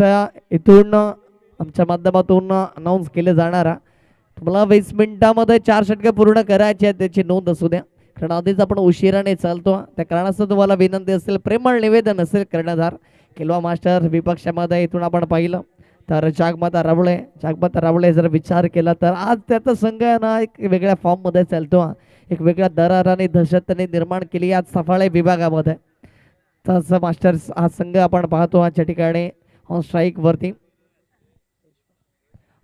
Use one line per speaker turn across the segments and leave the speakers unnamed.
आता इथून आमच्या माध्यमातून अनाऊन्स केले जाणारा तुम्हाला 20 मिनिटामध्ये 4 षटके पूर्ण करायचे आहेत त्याची नोंद असू द्या, कारण आधीच आपण उशिराने चालतो. त्या कारणास्तव तुम्हाला विनंती असेल, प्रेमळ निवेदन असेल कर्णधार किल्वा मास्टर विपक्षामध्ये इथून आपण पाहिलं तर जागमाता रावळे जर विचार केला तर आज त्याचा संघ ना एक वेगळ्या फॉर्ममध्ये चालतो. एक वेगळ्या दरार आणि दहशत त्यांनी निर्माण केली आज सफाळे विभागामध्ये. तसं मास्टर्स हा संघ आपण पाहतो आजच्या ठिकाणी ऑन स्ट्राईक वरती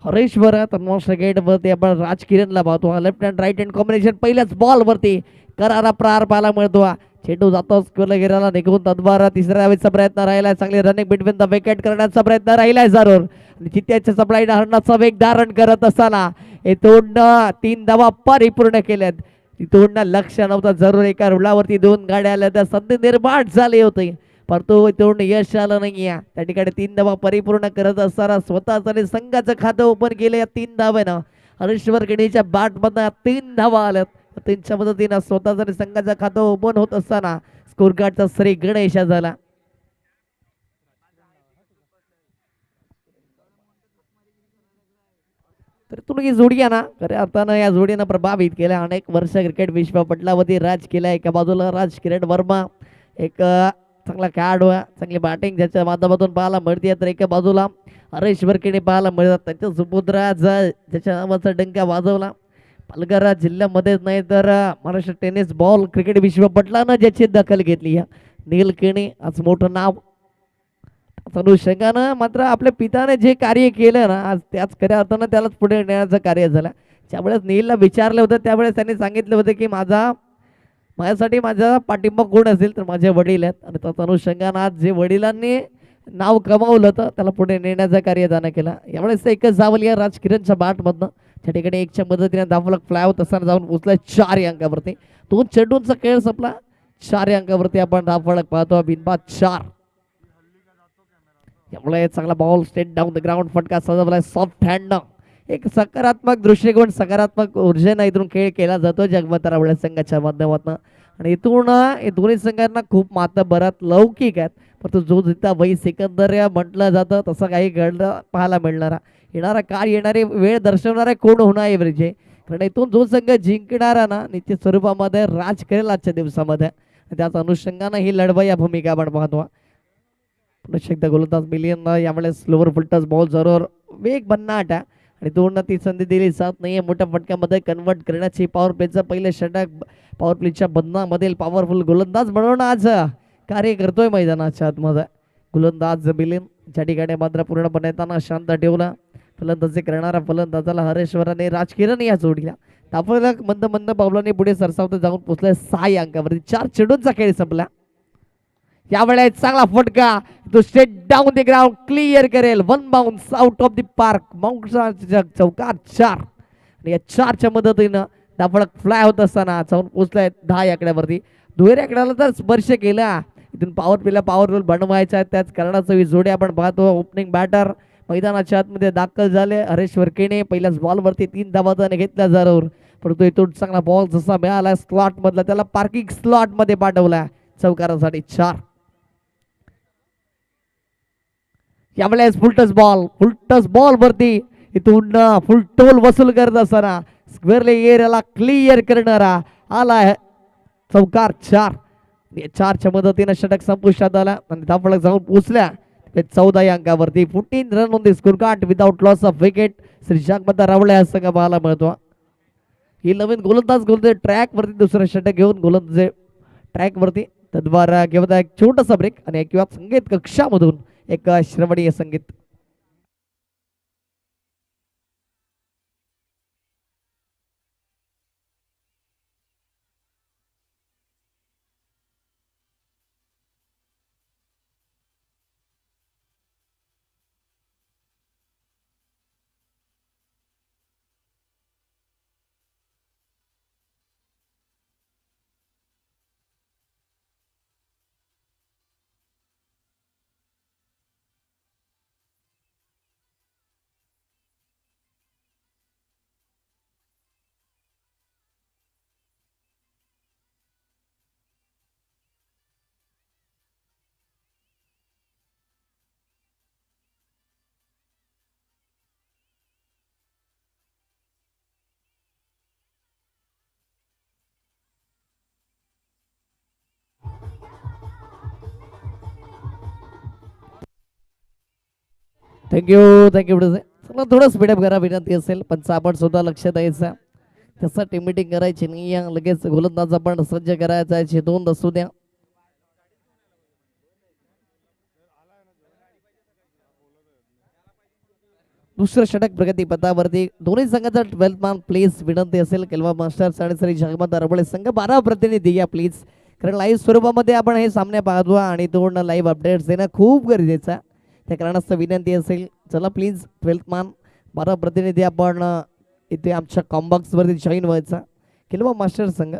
हरेश्वर तर गेट वरती आपण राज किरणला पाहतो. Left hand right hand combination पहिल्याच बॉल वरती करारा प्रहार पाहायला मिळतो. चेंडू जातो स्क्वेअरला गेला निघून तद्वारा तिसऱ्या धावेचा प्रयत्न राहिला. चांगली रनिंग बिटवीन द विकेट करण्याचा प्रयत्न राहिलाय जरूर. चित्त्याच्या सप्लाय हरणाचा वेग धारण करत असताना इथून 3 धावा परिपूर्ण केल्यात. इथून लक्ष नव्हतं जरूर एका रुळावरती 2 गाड्या आल्या त्या संधी निर्माण झाली होती परंतु इथून यश आलं नाहीये. त्या ठिकाणी 3 धावा परिपूर्ण करत असताना स्वतःच आणि संघाचं खातं ओपन केलं या 3 धाव्यानं. हरेश्वर गिणीच्या बॅट मधनं 3 धावा आल्यात. त्यांच्या मदतीनं स्वतःच आणि संघाचं खातं ओपन होत असताना स्कोर कार्डचा श्री गणेश झाला. तर तुम्ही जोडी आहे ना खऱ्या अर्थानं या जोडीनं प्रभावित केल्या. अनेक वर्ष क्रिकेट विश्वपटलावरती राज केला. एका बाजूला राज किरण वर्मा एक चांगला खेळाडू आहे, चांगली बॅटिंग ज्याच्या माध्यमातून पाहायला मिळते. तर एका बाजूला हरेश वर्किणी पाहायला मिळतात. त्यांच्या सुपुत्र ज्याच्या नावाचा डंका वाजवला पालघर जिल्ह्यामध्येच नाही तर महाराष्ट्र टेनिस बॉल क्रिकेट विश्वपटलानं ज्याची दखल घेतली आहे नील केणी आज मोठं नाव. अनुषंगानं मात्र आपल्या पिताने जे कार्य केलं ना आज त्याच खऱ्या अर्थानं त्यालाच पुढे नेण्याचं कार्य झालं. ज्यावेळेस नीलला विचारलं होतं त्यावेळेस त्यांनी सांगितलं होतं की माझ्यासाठी माझा पाठिंबा कोण असेल तर माझे वडील आहेत. आणि त्याच अनुषंगानं आज जे वडिलांनी नाव कमावलं होतं त्याला पुढे नेण्याचं कार्य त्यानं केलं. यावेळेस एकच धावल या राजकिरणच्या बॅटमधनं त्या ठिकाणी एकच्या मदतीने धावलक फ्लाय होत असताना जाऊन पोचला 4 अंकावरती. 2 चेंडूंचा खेळ संपला. 4 अंकावरती आपण धावफलक पाहतो बिनबाद 4. त्यामुळे चांगला ball state down the ground फटका सजवलाय सॉफ्ट हँड. एक सकारात्मक दृष्टिकोन सकारात्मक ऊर्जेनं इथून खेळ केला जातो जगमत रावळे संघाच्या माध्यमातून. आणि इथून दोन्ही संघांना खूप मातबरात लौकिक आहेत परंतु जो जिथं वही सिकंदर म्हटलं जातं तसं काही घडलं पाहायला मिळणारा येणारा काळ येणारी वेळ दर्शवणारा कोण होणार आहे विजय. कारण इथून जो संघ जिंकणारा ना निश्चित स्वरूपामध्ये राज करेल आजच्या दिवसामध्ये. त्याच अनुषंगानं ही लढवा या भूमिका आपण पाहतो. एकदा गोलंदाज मिलियन यामुळे स्लोवर फुलटस बॉल जरूर वेग भन्नाट आणि 2 ती संधी दिली जात नाहीये मोठ्या फटक्यामध्ये कन्वर्ट करण्याची. पॉवर प्लेचं पहिले षटक पॉवर प्लेच्या बंधनामधील पॉवरफुल गोलंदाज म्हणून आज कार्य करतोय मैदानाच्या आतमध्ये गोलंदाज मिलियन. ज्या ठिकाणी मात्र पूर्णपणे त्यांना शांत ठेवला फलंदाजी करणारा फलंदाजाला हरेश्वर आणि राजकिरण या जोडीला तापला मंद मंद पावलांनी पुढे सरसावत जाऊन पोहोचलाय 6 अंकावरती. 4 चेंडूंचा खेळ संपला. यावेळेस चांगला फटका तो straight down the ground clear करेल. 1 bounce out of the park चौकार 4. आणि या 4च्या मदतीनं दाफळक फ्लाय होत असताना जाऊन पोहोचलाय 10 आकड्यावरती. दुहेरी आकड्याला तर स्पर्श केला. इथून पॉवर प्लेला पॉवरफुल बनवायचा त्याच कारणाचं जोडी आपण पाहतो. ओपनिंग बॅटर मैदानाच्या आतमध्ये दाखल झाले. हरेश्वर केणे पहिल्याच बॉलवरती 3 धावा घेतल्या जरूर परंतु इथून चांगला बॉल जसा मिळाला स्लॉट मधला त्याला पार्किंग स्लॉट मध्ये पाठवला चौकारासाठी 4. यावेळेस फुलटस बॉल वरती इथून फुल टोल वसूल करत असताना स्क्वेअरले एरियाला क्लिअर करणारा आला चौकार 4. 4च्या मदतीनं षटक संपुष्टात आला आणि धावफलक जाऊन पोहोचल्या 14 अंकावरती. 14 run on the scorecard without loss of wicket. Shri Jagmata Rawale हा संघ पाहायला मिळतो. ही नवीन गोलंदाज ट्रॅक वरती दुसरं षटक घेऊन गोलंदाज ट्रॅक वरती तद्वारा घेऊन एक छोटासा ब्रेक आणि किंवा संगीत कक्षामधून एक श्रवणीय संगीत. थँक्यू चला थोडं स्पीडअप करा विनंती असेल पण आपण सुद्धा लक्ष द्यायचं त्यासाठी मीटिंग करायची नाही आहे. लगेच गोलंदाज आपण सज्ज करायचा आहे. दोन असू द्या. दुसरं षटक प्रगती पथावरती दोन्ही संघाचा 12 मान प्लीज विनंती असेल केलवा मास्टर्स आणि श्री जगमत अरबळे संघ 12 प्रतिनिधी या प्लीज कारण लाईव्ह स्वरूपामध्ये आपण हे सामने पाहतो आणि दोन लाईव्ह अपडेट्स देणं खूप गरजेचं आहे. त्या कारणास्तव विनंती असेल चला प्लीज 12 मान 12 प्रतिनिधी आपण इथे आमच्या कॉम्बॉक्सवरती जॉईन व्हायचा केलवा मास्टर्स संघ.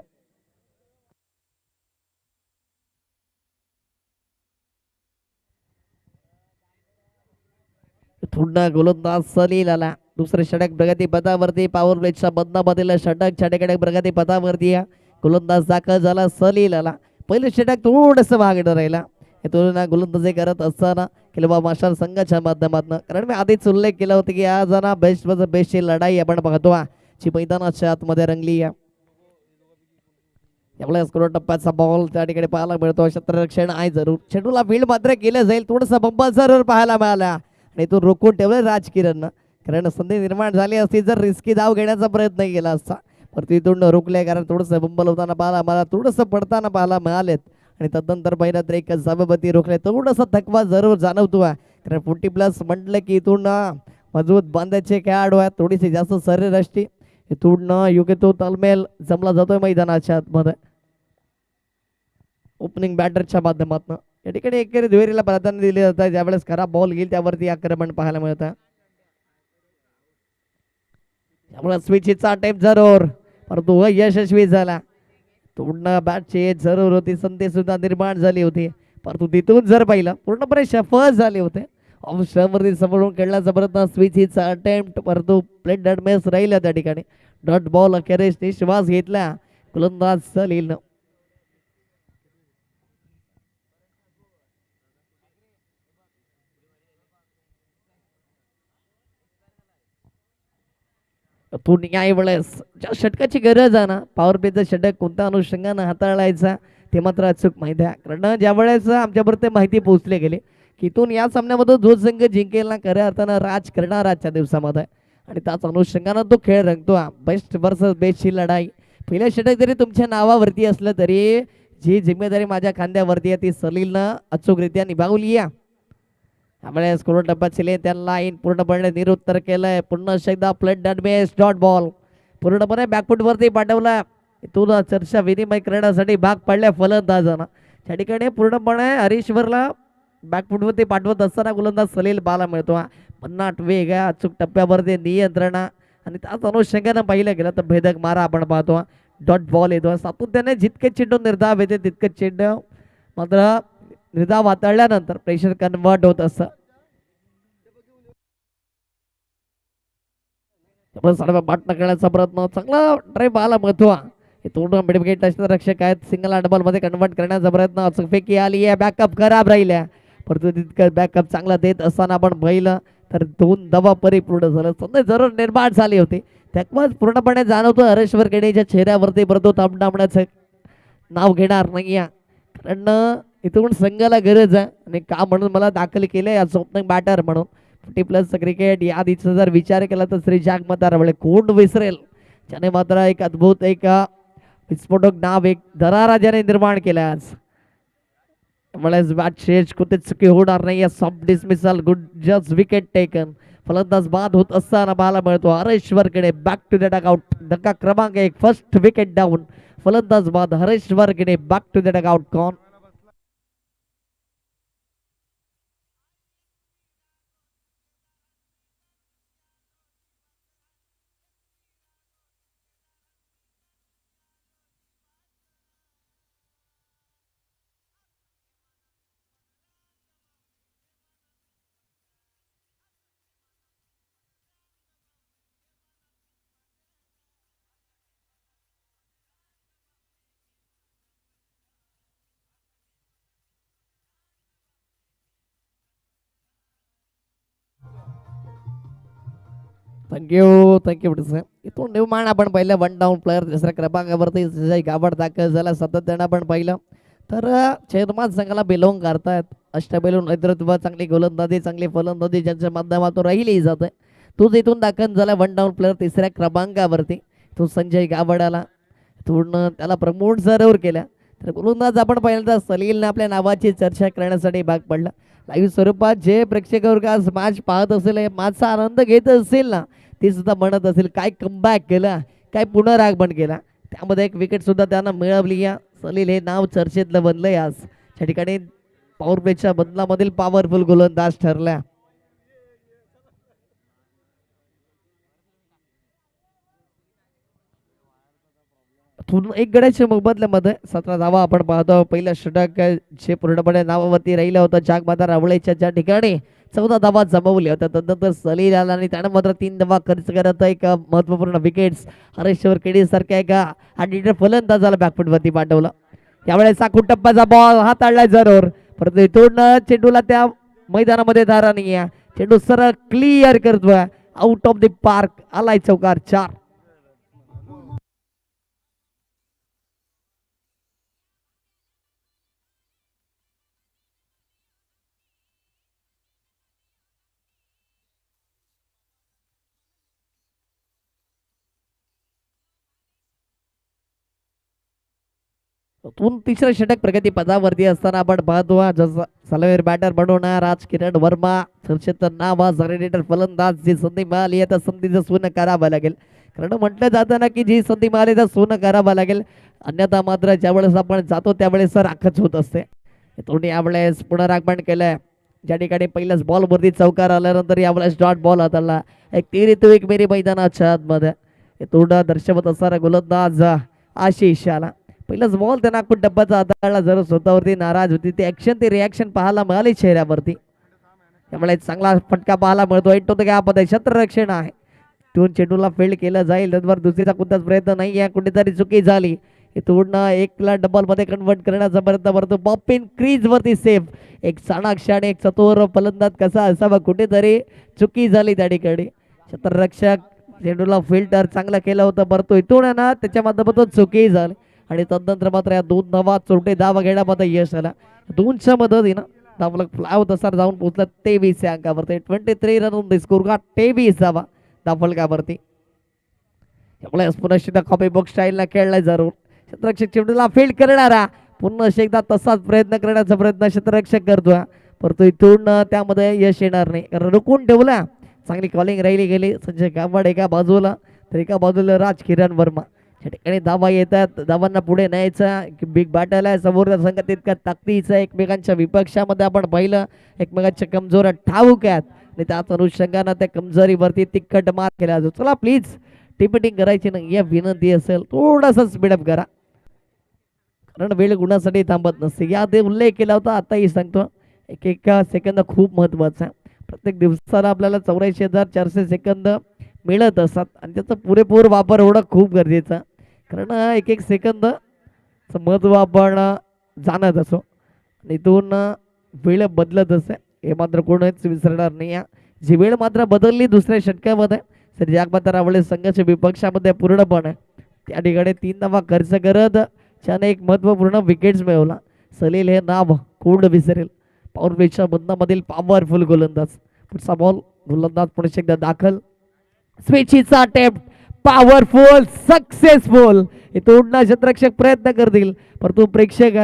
पुन्हा गोलंदाज सलील आला. दुसरे षटक प्रगती पथावरती पॉवर प्लेच्या बदनामधील षटक छटकडे प्रगती पथावरती गोलंदाज दाखल झाला सलील आला. पहिले षटक थोडस मागे राहिला तुलना गोलंदाजी करत असताना किंवा मास्टर संघाच्या माध्यमातून कारण मी आधीच उल्लेख केला होता की आज ना बेस्ट मध्ये बेस्टची लढाई आपण पाहतो जी मैदानाच्या आतमध्ये रंगली आहे. यामुळे स्कोर टप्प्याचा बॉल त्या ठिकाणी पाहायला मिळतो. क्षेत्ररक्षण आहे जरूर चेंडूला फील्ड मात्र केलं जाईल थोडंसं बंबा जरूर पाहायला मिळाला आणि तो रोखून ठेवलं राजकिरण कारण संधी निर्माण झाली असती जर रिस्की धाव घेण्याचा प्रयत्न केला असता पण तिथून रोखले कारण थोडंसं बंबल होताना पाहायला मला थोडंसं पडताना पाहायला मिळालेत आणि तदनंतर पहिला तर एक सभापती रोखले थोडासा थकवा जरूर जाणवतो कारण 40+ म्हटलं की इथून मजबूत बांधायचे खेळाडू आहेत थोडीशी जास्त शरीरयष्टी इथून योग्य तो तालमेल जमला जातोय मैदानाच्या आतमध्ये ओपनिंग बॅटरच्या माध्यमातून या ठिकाणी एकेरी दुहेरीला प्राधान्य दिले जातं ज्यावेळेस खराब बॉल घेईल त्यावरती आक्रमण पाहायला मिळतं. त्यामुळे स्विचचा अटेम्प्ट जरूर परंतु यशस्वी झाला. तोडणं बॅटची जरूर होती संधी सुद्धा निर्माण झाली होती परंतु तिथून जर पाहिलं पूर्णपणे सफल झाले होते. ऑफस्टमवरती समोरून खेळण्याचा प्रयत्न स्विचचा अटेम्प्ट परंतु प्लेट डॉट मिस राहिला त्या ठिकाणी डॉट बॉल अखेरीस श्वास घेतला गोलंदाज सलील. तू न्याय वेळेस ज्या षटकाची गरज आहे ना पॉवर प्लेचं षटक कोणत्या अनुषंगानं हाताळायचा ते मात्र अचूक माहिती आहे कारण ज्या वेळेस आमच्यापर्यंत माहिती पोहोचली गेली की इथून या सामन्यामध्ये जो संघ जिंकेल ना खऱ्या अर्थानं राज करणार आजच्या दिवसामध्ये आणि त्याच अनुषंगानं तो खेळ रंगतो. बेस्ट वर्सेस बेस्टची लढाई पहिल्या षटक जरी तुमच्या नावावरती असलं तरी जी जिम्मेदारी माझ्या खांद्यावरती आहे ती सलीलनं अचूकरित्या निभावली आहे. त्यामुळे स्कोर टप्प्यात त्या लाईन पूर्णपणे निरुत्तर केलंय पुन्हा एकदा plate dot base dot ball पूर्णपणे बॅकफुट वरती पाठवला इथून चर्चा विनिमय करण्यासाठी भाग पडल्या फलंदाजांना त्या ठिकाणी पूर्णपणे हरीश्वरला बॅकफुट वरती पाठवत असताना गोलंदाज सलील पाहायला मिळतो. पन्नाट वेग अचूक टप्प्यावरती नियंत्रण आणि त्याच अनुषंगानं पाहिलं गेलं तर भेदक मारा आपण पाहतो डॉट बॉल येतो सातत्याने जितके चेंडू निर्धाव येते तितके चेंडू मात्र निर्धाव हाताळल्यानंतर प्रेशर कन्वर्ट होत असतं. पाठना करण्याचा प्रयत्न चांगला ड्राईव्ह पाहायला महत्व तोडून मिडविकेट रक्षक आहेत सिंगल डबल मध्ये कन्वर्ट करण्याचा प्रयत्न अचूकपैकी आली आहे. बॅकअप खराब राहिल्या परंतु तितकं बॅकअप चांगला देत असताना आपण पाहिलं तर 2 धावा परिपूर्ण झालं संधी जरूर निर्माण झाली होती. त्यामुळे पूर्णपणे जाणवतो हरेश्वर केणीच्या चेहऱ्यावरती परंतु थांबण्याचं नाव घेणार नाही कारण इथून संघाला गरज आहे आणि का म्हणून मला दाखल केलंय आज ओपनिंग बॅटर म्हणून 40+ क्रिकेट यादीचा जर विचार केला तर श्री जागमत अरबळे कोण विसरेल ज्याने मात्र एक अद्भुत एक विस्फोटक नाव एक दरारा ज्याने निर्माण केला आज. त्यामुळे बॅट शेज कुठे चुकी होणार नाही. Soft dismissal good just wicket taken फलंदाज बाद होत असताना पाहायला मिळतो हरेश्वरकडे बॅक टू द डगआउट धक्का क्रमांक 1 फर्स्ट विकेट डाऊन फलंदाज बाद हरेश्वरकडे back to the dugout gone. Thank you इथून निर्माण आपण पाहिलं 1 डाऊन प्लेअर दुसऱ्या क्रमांकावरती गाभड दाखल झाला सातत्यानं आपण पाहिलं तर चेअरमॅन संघाला बिलोंग करतायत अष्टपैलू नेतृत्व, चांगली गोलंदाजी, चांगली फलंदाजी ज्यांच्या माध्यमातून राहिली जाते. तोच इथून दाखल झाला वन डाऊन प्लेअर तिसऱ्या क्रमांकावरती. तो संजय गावडाला थोडं त्याला प्रमोट जरूर केल्या. तर गोलंदाज आपण पहिल्यांदा सलीलने आपल्या नावाची चर्चा करण्यासाठी भाग पडला. लाईव्ह स्वरूपात जे प्रेक्षक आज मॅच पाहत असेल, मॅचचा आनंद घेत असेल ना, ते सुद्धा म्हणत असेल काय कमबॅक केला, काय पुनरागमन केला. त्यामध्ये एक विकेट सुद्धा त्यांना मिळवली. या सलील हे नाव चर्चेतलं बनलंय आज. त्या ठिकाणी पॉवर प्लेच्या बदलामधील पॉवरफुल गोलंदाज ठरल्या. एक गड्याच्या मोबदल्यामध्ये 17 धावा आपण पाहतो. पहिल्या षटक जे पूर्णपणे नावावरती राहिलं होतं जागमाता रावळेच्या, ज्या ठिकाणी 14 धावा जमवल्या होत्या. त्यानंतर सलील आला आणि त्यानं मात्र 3 धावा खर्च करत एक महत्वपूर्ण विकेट्स हरेश्वर केडी सारख्या एका आणि फलंदाजाला बॅकफुटवरती पाठवलं. त्यावेळेस टप्प्याचा बॉल हाताळलाय जरूर, परंतु इथून चेंडूला त्या मैदानामध्ये धारा नाही आहे. चेंडू सरळ क्लिअर करतोय आउट ऑफ द पार्क. आलाय चौकार 4. तिसरं षटक प्रगती पदावरती असताना आपण पाहतो जसं सलवेर बॅटर बनवणार राज किरण वर्मा चर्चेचं नाव जरेटर फलंदाज. जी संधी मिळाली आहे त्या संधीचं सोनं करावं लागेल. कारण म्हटलं जातं ना की जी संधी मिळाली तर सोनं करावं लागेल, अन्यथा मात्र ज्यावेळेस आपण जातो त्यावेळेस राखच होत असते. तोंडी यावेळेस पुनरागमन केलंय. ज्या ठिकाणी पहिल्याच बॉलवरती चौकार आल्यानंतर यावेळेस डॉट बॉल हाताळला. एक 1 मेरी मैदानाच्या आतमध्ये तोंडा दर्शवत असणारा गोलंदाज आशिष आला. पहिलाच बॉल त्यांना आपण डब्बाचा हाताळला. जर स्वतःवरती नाराज होती ते ऍक्शन ते रिॲक्शन पाहायला मिळाली चेहऱ्यावरती. त्यामुळे चांगला फटका पाहायला मिळतो. एंटो गॅपमध्ये क्षेत्ररक्षण आहे. तिथून चेंडूला फील्ड केलं जाईल. त्याचबरोबर दुसरीचा कोणताच प्रयत्न नाही आहे. कुठेतरी चुकी झाली. इथून एकला डबल मध्ये कन्वर्ट करण्याचा प्रयत्न करतो. बॉपिन क्रीज वरती सेफ. एक चाणाक्ष आणि एक चतुर फलंदाज कसा असावा, कुठेतरी चुकी झाली त्या ठिकाणी. क्षेत्ररक्षक चेंडूला फिल्टर चांगलं केलं होतं, परंतु इथून ना त्याच्या माध्यमातून चुकी झाली आणि तदनंतर मात्र या 2 धावा चोरटे धावा घेण्यामध्ये यश आला. 2च्या मदतीनं धावलक फ्लाय होत असताना जाऊन पोहोचला 23 या अंकावरती. 23 रन ऑन द स्कोर का 23 धावा धावलकावरती. त्यामुळे पुन्हा कॉपी बॉक्स स्टाईलला खेळलाय जरूर. क्षेत्ररक्षक चेंडूला फील्ड करणारा पुन्हा एकदा तसाच प्रयत्न करण्याचा प्रयत्न क्षेत्ररक्षक करतोय, परंतु इथून त्यामध्ये यश येणार नाही. कारण रुकून ठेवला. चांगली कॉलिंग राहिली गेली. संजय गावड एका बाजूला तर एका बाजूला राज किरण वर्मा. या ठिकाणी धावा येतात. धावांना पुढे न्यायचा बिग बॅटल आहे. समोरचा संघ तितका ताकदीचा. एकमेकांच्या विपक्षामध्ये आपण पाहिलं एकमेकांच्या कमजोर ठाऊक आहेत आणि त्याच अनुषंगानं त्या कमजोरीवरती तिखट मार केला जातो. चला प्लीज टिपिटिंग करायची नाही या विनंती असेल, थोडासा स्पीडअप करा, कारण वेळ गुणासाठी थांबत नसते. याआधी उल्लेख केला होता, आताही सांगतो. एक सेकंद खूप महत्वाचा आहे. प्रत्येक दिवसाला आपल्याला 84,400 सेकंद मिळत असतात आणि त्याचा पुरेपूर वापर होणं खूप गरजेचं. कारण एक सेकंद महत्व आपण जाणत असो. इथून वेळ बदलत असते हे मात्र कोणच विसरणार नाही. जी वेळ मात्र बदलली दुसऱ्या षटकामध्ये तर जागमाता रावळे संघाच्या विपक्षामध्ये पूर्णपणे त्या ठिकाणी 3 धावा खर्च करत त्याने एक महत्वपूर्ण विकेट्स मिळवला. सलील हे नाव कोण विसरेल. पॉवर प्लेच्या बंदामधील पॉवरफुल गोलंदाज. पुढचा बॉल गोलंदाज पुढे एकदा दाखल. स्विचीचा अटेम्प्ट पॉवरफुल सक्सेसफुल. इथून क्षेत्ररक्षक प्रयत्न करतील परंतु प्रेक्षक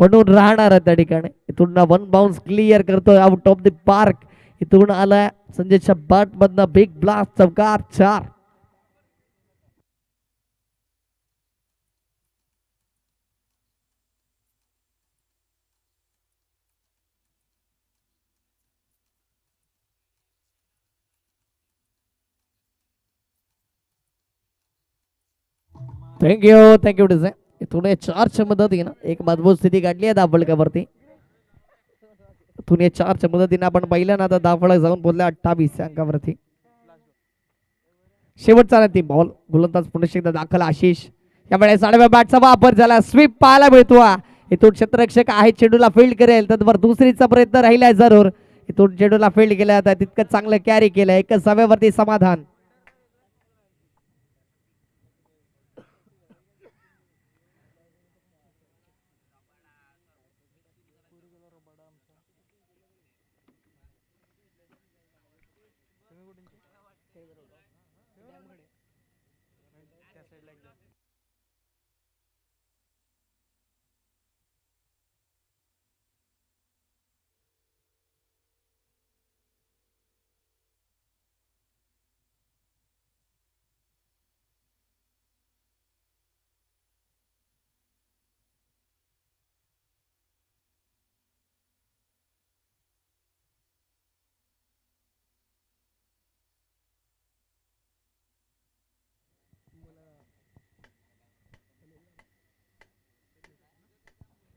म्हणून राहणार त्या ठिकाणी. इथून 1 बाउन्स क्लिअर करतोय आउट ऑफ द पार्क. इथून आलाय संजयच्या बॅट मधनं बिग ब्लास्ट चौकार 4. Thank you design. इथून 4च्या मदतीनं एक मजबूत स्थिती काढली आहे दाफळकावरती. इथून 4च्या मदतीनं आपण पाहिलं ना, आता दाफळक जाऊन बोलले 28 अंकावरती. शेवटचा ती बॉल गोलंदाज पुन्हा एकदा दाखल आशिष. यावेळेस आडव्या बॅटचा वापर झाला. स्वीप पाहायला मिळतो. इथून क्षेत्ररक्षक आहे चेंडूला फील्ड करेल तर दुसरीचा प्रयत्न राहिलाय जरूर. इथून चेंडूला फील्ड केला आता तितकं चांगलं कॅरी केलं. एकच सव्यावरती समाधान.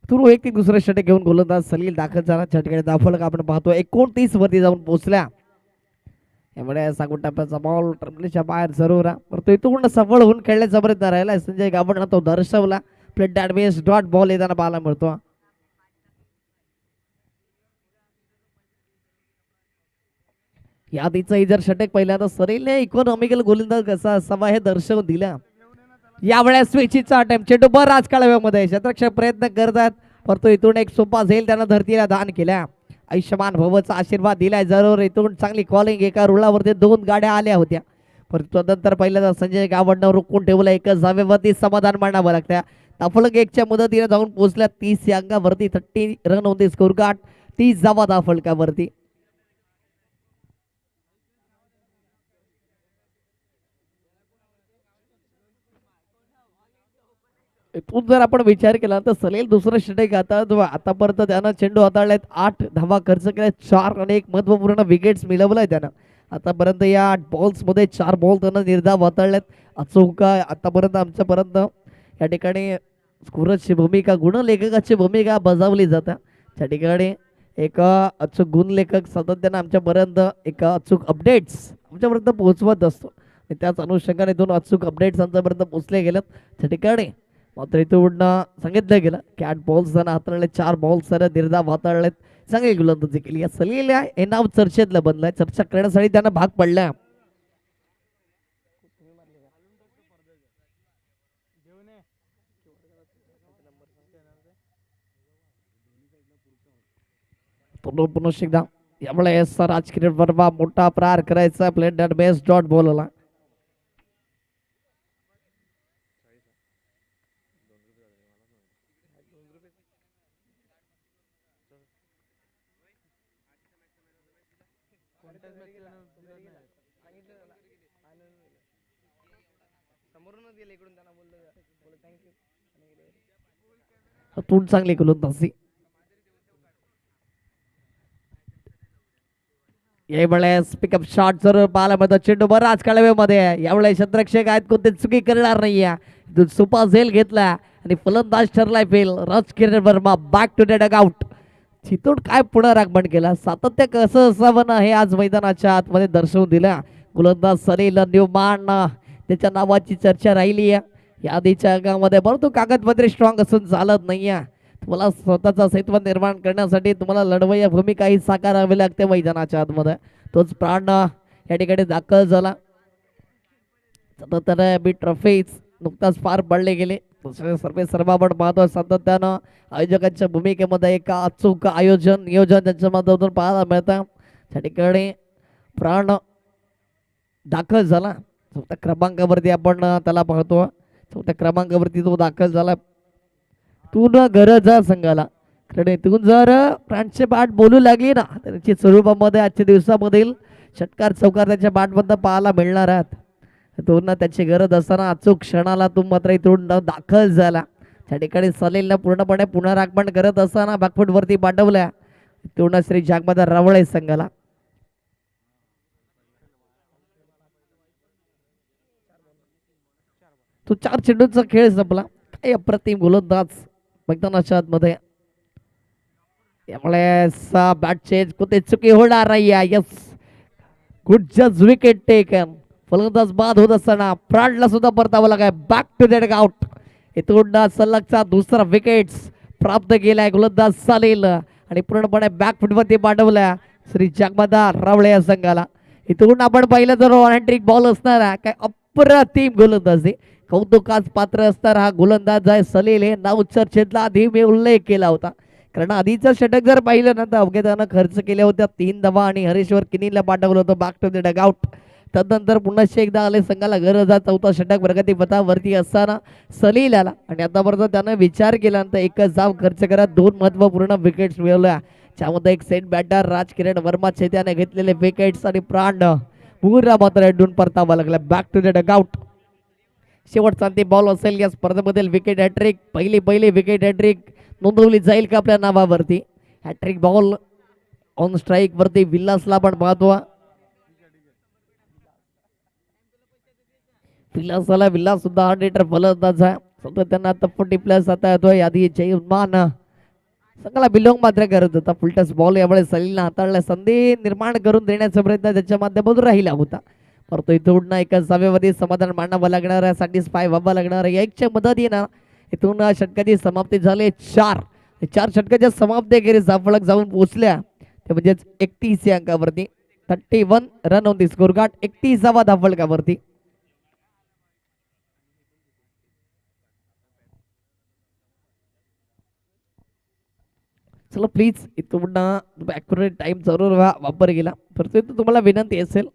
तुरु एक दुसरे षटक घेऊन गोलंदाज सलील दाखल झाला. छटकडे दाफलक आपण पाहतो 29 वरती जाऊन पोहोचल्या. यामुळे सांगून टप्प्याचा बॉल ट्रम्पलीच्या बाहेर जरूर परंतु इथून सफळ होऊन खेळण्याचा प्रयत्न राहिला. संजय गावडनं तो दर्शवला. प्लेट डॅमेज डॉट बॉल येताना पाहायला मिळतो. यादीचा जर षटक पहिल्यांदा सरीलने इकॉनॉमिकल गोलंदाज कसा असावा हे दर्शवून दिलं. यावेळेस स्विचीचा अटेम्प्ट चेंडू बर राजकाळव्यामध्ये शतरक्षक प्रयत्न करतात परंतु इथून एक सोपा झेल त्यानं धरतीला दान केल्या. आयुष्यमान भवचा आशीर्वाद दिलाय जरूर. इथून चांगली कॉलिंग एका रुळावरती 2 गाड्या आल्या होत्या परंतु नंतर पहिल्यांदा संजय गावडनं रोखून ठेवलं. एकच जावेवरती समाधान मांडावं लागतं. दाफलक 1च्या मुदतीला जाऊन पोहोचल्या. 30 या अंगावरती 30 रन होती स्कोर कार्ड. 30 जावा दाफलकावरती. इथून जर आपण विचार केला तर सलील दुसरं षटक आतापर्यंत त्यानं चेंडू हाताळलेत. 8 धावा खर्च केल्या. 4 आणि एक महत्वपूर्ण विकेट्स मिळवलाय त्यानं. आतापर्यंत या 8 बॉल्स मध्ये 4 बॉल त्यानं निर्धाव हाताळलेत. अचूक आतापर्यंत आमच्यापर्यंत या ठिकाणी स्कोरची भूमिका गुणलेखकाची भूमिका बजावली जाते. त्या ठिकाणी एक अचूक गुणलेखक सातत्यानं आमच्यापर्यंत एक अचूक अपडेट्स आमच्यापर्यंत पोहोचवत असतो. त्याच अनुषंगाने 2 अचूक अपडेट्स आमच्यापर्यंत पोहोचले गेलेत. त्या ठिकाणी मात्र इथून सांगितलं गेलं की 8 बॉल्स त्यानं हाताळले. 4 बॉल्स त्यानं निर्धाव हाताळलेत. चांगली गोलंदाजी केली. या सलील हे नाव चर्चेतलं बनलंय. चर्चा करण्यासाठी त्यांना भाग पडलाय. पुनः एकदा यामुळे राज क्रिकेट वर्मा मोठा प्रहार करायचा. प्लेट डॅट बेस्ट डॉट बॉलला तून चांगली गोलंदाजी. यावेळेस पिकअप शॉट जर पाहायला मिळतो. चेंडू बरं राजकाळव्यामध्ये. यावेळेस क्षेत्ररक्षक आहेत कोणते चुकी करणार नाहीये. सुपा झेल घेतला आणि फलंदाज ठरलाय fail. Raj Kiran Verma back to the dugout. तिथून काय पुनरागमन केला. सातत्य कसं असावं ना हे आज मैदानाच्या आतमध्ये दर्शवून दिलं. गोलंदाज सलील न्यूमॅन त्याच्या नावाची चर्चा राहिली आहे यादीच्या अंगामध्ये. परंतु कागदपत्रे स्ट्रॉंग असून चालत नाहीये. तुम्हाला स्वतःचा अस्तित्व निर्माण करण्यासाठी तुम्हाला लढवय्या भूमिकाही साकारावी लागते मैदानाच्या आतमध्ये. तोच प्राण या ठिकाणी दाखल झाला. सातत्याने बी ट्रॉफीज नुकताच पार पडले गेले. सर्व आपण पाहतो सातत्यानं आयोजकांच्या भूमिकेमध्ये एक अचूक आयोजन नियोजन त्यांच्या माध्यमातून पाहायला मिळतं. त्या ठिकाणी प्राण दाखल झाला. 4थ्या क्रमांकावरती आपण त्याला पाहतो. 4थ्या क्रमांकावरती तो दाखल झाला. तू न गरज संघाला कारण तू जर प्राणचे बाट बोलू लागली ना त्याची स्वरूपामध्ये आजच्या दिवसामधील षटकार चौकार त्याच्या बाटमधून पाहायला मिळणार आहेत. तो ना त्याची गरज असताना अचूक क्षणाला तू मात्र इथून दाखल झाला. त्या ठिकाणी सलीलनं पूर्णपणे पुनरागमन करत असताना बॅकफूट वरती पाठवल्या. इथून श्री जागमाता रवळे संघाला. तो 4 चेंडूंचा खेळ संपला. काय अप्रतिम गोलंदाज मैदानाच्या आतमध्ये. यामुळे बॅट चेंज कोणते चुकी होणार नाही. यस गुड जज विकेट टेकन. फलंदाज बाद होत असताना प्राणला सुद्धा परतावं लागाय. Back to the out. इथून सलगचा दुसरा विकेट्स प्राप्त केलाय गोलंदाज सलील आणि पूर्णपणे बॅक फुटवरती पाठवल्या श्री जागमाता रवळे या संघाला. इथून आपण पाहिलं तर हॅट्रिक बॉल असणारा काय अप्रतिम गोलंदाजी कौतुकास पात्र असणारा हा गोलंदाज आहे सलील. हे नाव चर्चेतला आधी मी उल्लेख केला होता कारण आधीचं षटक जर पाहिलं ना तर अवघ्या त्यानं खर्च केल्या होत्या 3 धावा आणि हरीश्वर किनीला पाठवलं होतं back to the dugout. तदनंतर पुन्हा एकदा आले संघाला गरज आहे. चौथा षटक प्रगती पथावरती असताना सलील आला आणि आतापर्यंत त्यानं विचार केल्यानंतर एकच धाव खर्च करत 2 महत्वपूर्ण विकेट्स मिळवल्या. त्यामध्ये एक सेट बॅटर राजकिरण वर्मा त्याने घेतलेले विकेट्स आणि प्राण पुरा मात्र अडून परतावा लागला. Back to the dugout. शेवटचा अंतिम बॉल असेल या स्पर्धेमधील विकेट हॅट्रिक. पहिली विकेट हॅट्रिक नोंदवली जाईल का आपल्या नावावरती. हॅट्रिक बॉल ऑन स्ट्राईक वरती विलासला पण पाहतो. विलास सुद्धा 100 फलंदाज आहे. सतत त्यांना आता 40+ आता येतोय. आधी जयमान संघाला बिलोंग मात्र करत होता. फुलटस बॉल यावेळेस सलीलनं हाताळला. संधी निर्माण करून देण्याचा प्रयत्न त्याच्या माध्यमातून राहिला होता. परंतु इथून एकाच जागेवरती समाधान मांडावं लागणार आहे. 5 व्हावं लागणार आहे. एकच्या मदतीनं इथून षटकाची समाप्ती झाली. 4 षटकाच्या समाप्तीखेरीज धावफलक जाऊन पोहोचल्या ते म्हणजेच 31 या अंकावरती. 31 रन ऑन दी स्कोर कार्ड. 31वा धावफलकावरती. चला प्लीज इथून ॲक्युरेट टाइम जरूर वापर केला. परंतु तुम्हाला विनंती असेल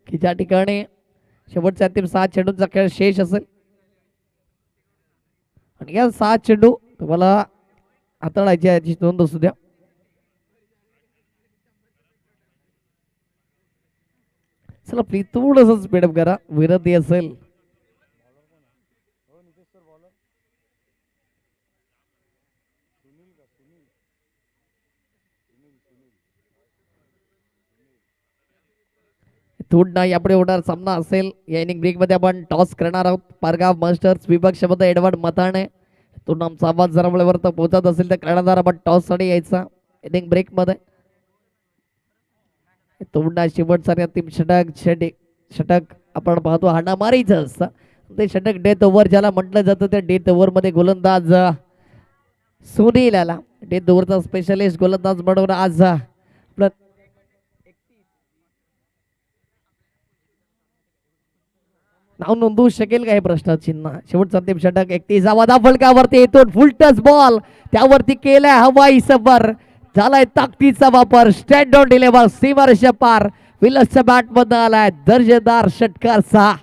की ज्या ठिकाणी शेवटच्या अंतिम 6 चेंडूंचा खेळ शेष असेल आणि या 6 चेंडू तुम्हाला हाताळायची याची नोंद असू द्या. चला प्लीज थोडंसं स्पीडअप करा, विनंती असेल. थोडा यापुढे होणार सामना असेल. या इनिंग ब्रेक मध्ये आपण टॉस करणार आहोत. पारगाव मास्टर्स विभाग शब्द एडवर्ड मताने तो आमचा आवाज जरा वेळेवर पोहोचत असेल तर करणार आपण टॉस साठी यायचा इनिंग ब्रेक मध्ये. तोंडा शेवटचा अंतिम षटक आपण पाहतो हाणामारीचं असतं. ते षटक डेथ ओव्हर ज्याला म्हटलं जातं त्या डेथ ओव्हर मध्ये गोलंदाज सुनील आला. डेथ ओव्हरचा स्पेशलिस्ट गोलंदाज म्हणून आज नाव नोंदवू शकेल का हे प्रश्नचिन्ह. शेवटचा अंतिम षटक 31वा धावफलकावरती येतो. फुल टच बॉल त्यावरती केलाय हवाई सफर. झालाय ताकदीचा वापर. स्टँड ऑन डिलेव्हर सीमारेषा पार. विलसच्या बॅट मध्ये आलाय दर्जेदार षटकार 6.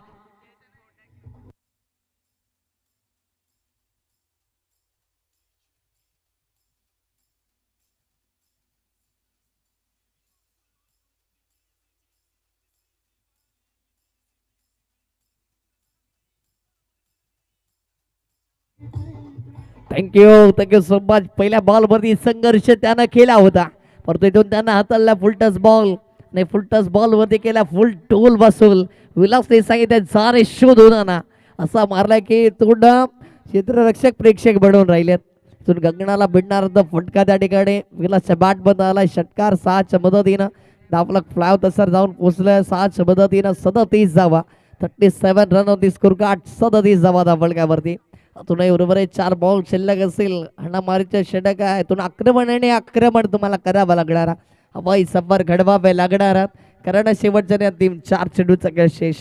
Thank you so much. पहिल्या बॉल वरती संघर्ष त्यानं केला होता परंतु इथून त्यांना हाताळला फुल टच बॉल नाही. फुल टच बॉल वरती केला फुल टोल वसूल. विलासने सांगितलं सारे शोधून आणा असा मारला की तोंड क्षेत्ररक्षक प्रेक्षक बनवून राहिलेत. इथून गगनाला भिडणार फटका त्या ठिकाणी विलासच्या बॅट बंद आला. षटकार 6च्या मदतीनं धावफलक फ्लाय तसर जाऊन पोहोचलं. 6च्या मदतीनं 37 धावा. 37 रन ऑन दी स्कोर कार्ड. 37 धावा धावफलकावरती. अजूनही बरोबर आहे 4 बॉल शिल्लक असेल. हाणामारीचं षटक आहे. इथून आक्रमण तुम्हाला करावं लागणार. हवाई सफर घडवावे लागणार कारण शेवटच्या अंतिम 4 चेंडूचा खेळ शेष.